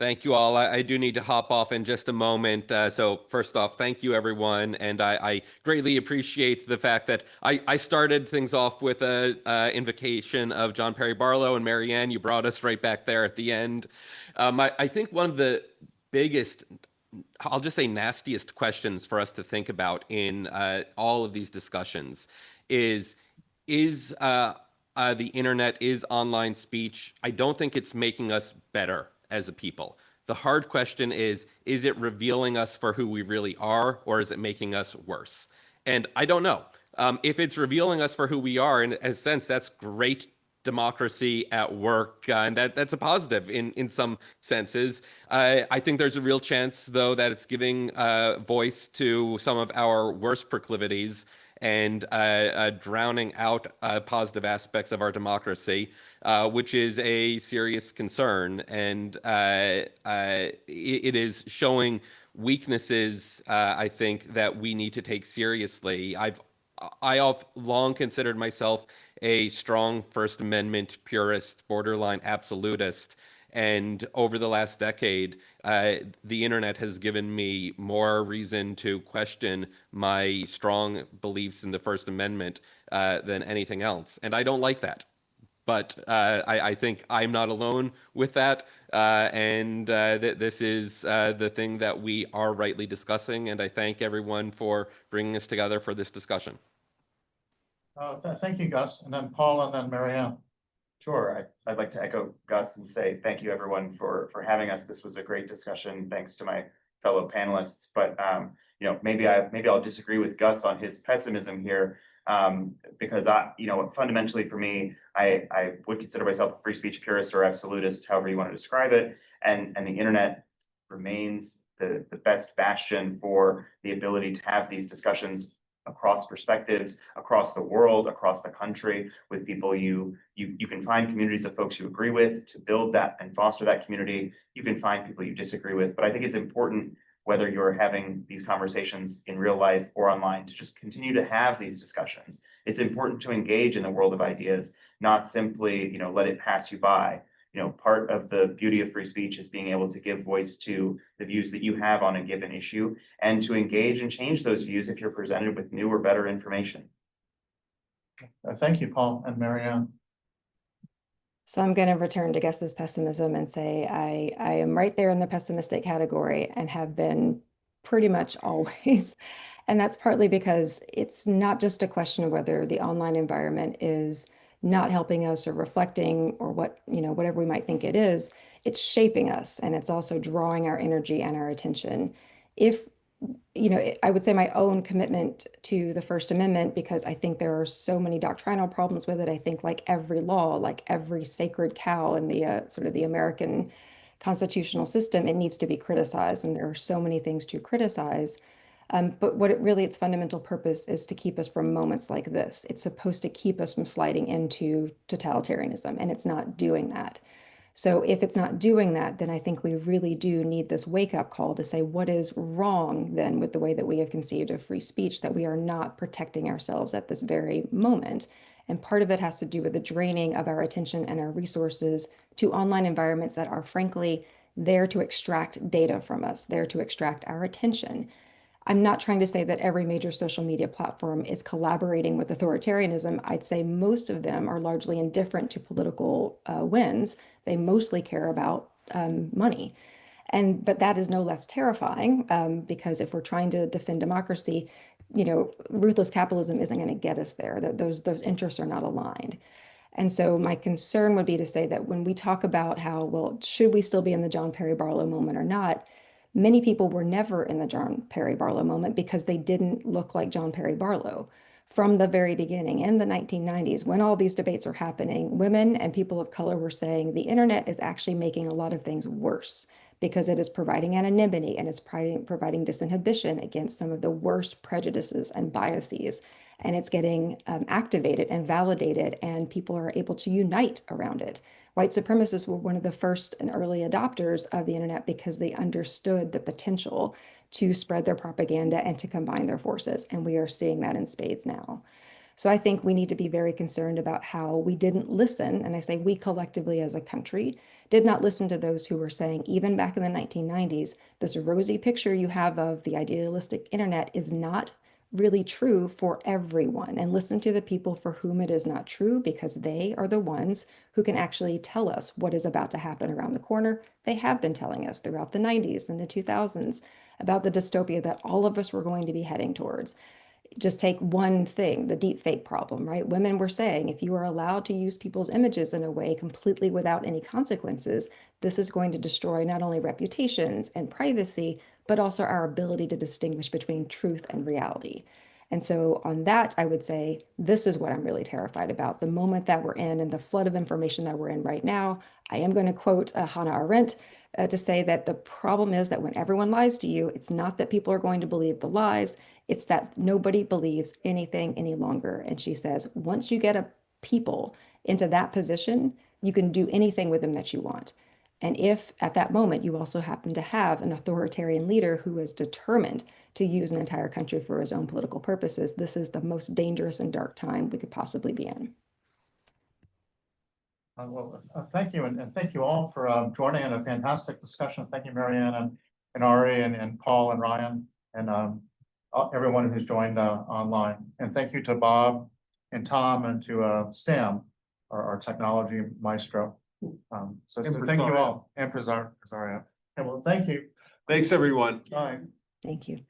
Thank you all. I do need to hop off in just a moment. So first off, thank you everyone. And I greatly appreciate the fact that I started things off with a invocation of John Perry Barlow, and Marianne, you brought us right back there at the end. I think one of the biggest, I'll just say nastiest questions for us to think about in all of these discussions is the internet, is online speech. I don't think it's making us better as a people. The hard question is it revealing us for who we really are, or is it making us worse? And I don't know. If it's revealing us for who we are, in a sense, that's great democracy at work, and that's a positive in some senses. I think there's a real chance, though, that it's giving voice to some of our worst proclivities and drowning out positive aspects of our democracy, which is a serious concern. And it is showing weaknesses, I think, that we need to take seriously. I have long considered myself a strong First Amendment purist, borderline absolutist. And over the last decade, the internet has given me more reason to question my strong beliefs in the First Amendment than anything else. And I don't like that. But I think I'm not alone with that. This is the thing that we are rightly discussing. And I thank everyone for bringing us together for this discussion. Thank you, Gus, and then Paul, and then Marianne. Sure, I'd like to echo Gus and say thank you everyone for having us. This was a great discussion. Thanks to my fellow panelists. But you know, maybe I'll disagree with Gus on his pessimism here, because fundamentally for me, I would consider myself a free speech purist or absolutist, however you want to describe it, and the internet remains the best bastion for the ability to have these discussions across perspectives, across the world, across the country, with people you can find communities of folks you agree with to build that and foster that community. You can find people you disagree with, but I think it's important, whether you're having these conversations in real life or online, to just continue to have these discussions. It's important to engage in the world of ideas, not simply, let it pass you by. Part of the beauty of free speech is being able to give voice to the views that you have on a given issue, and to engage and change those views if you're presented with new or better information. Thank you, Paul, and Marianne. So I'm going to return to Gus's pessimism and say I am right there in the pessimistic category and have been pretty much always. And that's partly because it's not just a question of whether the online environment is not helping us or reflecting or whatever we might think it is. It's shaping us, and it's also drawing our energy and our attention. If I would say my own commitment to the First Amendment, because I think there are so many doctrinal problems with it. I think, like every law, like every sacred cow in the sort of the American constitutional system, it needs to be criticized, and there are so many things to criticize. But its fundamental purpose is to keep us from moments like this. It's supposed to keep us from sliding into totalitarianism, and it's not doing that. So if it's not doing that, then I think we really do need this wake-up call to say, what is wrong then with the way that we have conceived of free speech, that we are not protecting ourselves at this very moment. And part of it has to do with the draining of our attention and our resources to online environments that are frankly there to extract data from us, there to extract our attention. I'm not trying to say that every major social media platform is collaborating with authoritarianism. I'd say most of them are largely indifferent to political wins. They mostly care about money. But that is no less terrifying because if we're trying to defend democracy, ruthless capitalism isn't going to get us there. Those interests are not aligned. And so my concern would be to say that when we talk about how, well, should we still be in the John Perry Barlow moment or not? Many people were never in the John Perry Barlow moment because they didn't look like John Perry Barlow. From the very beginning, in the 1990s, when all these debates are happening, women and people of color were saying the internet is actually making a lot of things worse because it is providing anonymity and it's providing disinhibition against some of the worst prejudices and biases. And it's getting activated and validated, and people are able to unite around it. White supremacists were one of the first and early adopters of the internet because they understood the potential to spread their propaganda and to combine their forces. And we are seeing that in spades now. So I think we need to be very concerned about how we didn't listen, and I say we collectively as a country did not listen to those who were saying, even back in the 1990s, this rosy picture you have of the idealistic internet is not really true for everyone, and listen to the people for whom it is not true, because they are the ones who can actually tell us what is about to happen around the corner. They have been telling us throughout the 90s and the 2000s about the dystopia that all of us were going to be heading towards. Just take one thing, the deep fake problem, right? Women were saying, if you are allowed to use people's images in a way completely without any consequences, this is going to destroy not only reputations and privacy, but also our ability to distinguish between truth and reality. And so on that, I would say, this is what I'm really terrified about. The moment that we're in and the flood of information that we're in right now, I am going to quote Hannah Arendt to say that the problem is that when everyone lies to you, it's not that people are going to believe the lies, it's that nobody believes anything any longer. And she says, once you get a people into that position, you can do anything with them that you want. And if at that moment you also happen to have an authoritarian leader who is determined to use an entire country for his own political purposes, this is the most dangerous and dark time we could possibly be in. Thank you, and thank you all for joining in a fantastic discussion. Thank you, Marianne and Ari and Paul and Ryan and everyone who's joined online. And thank you to Bob and Tom and to Sam, our technology maestro. So thank you all, and Presario. And well, thank you. Thanks, everyone. Bye. Thank you.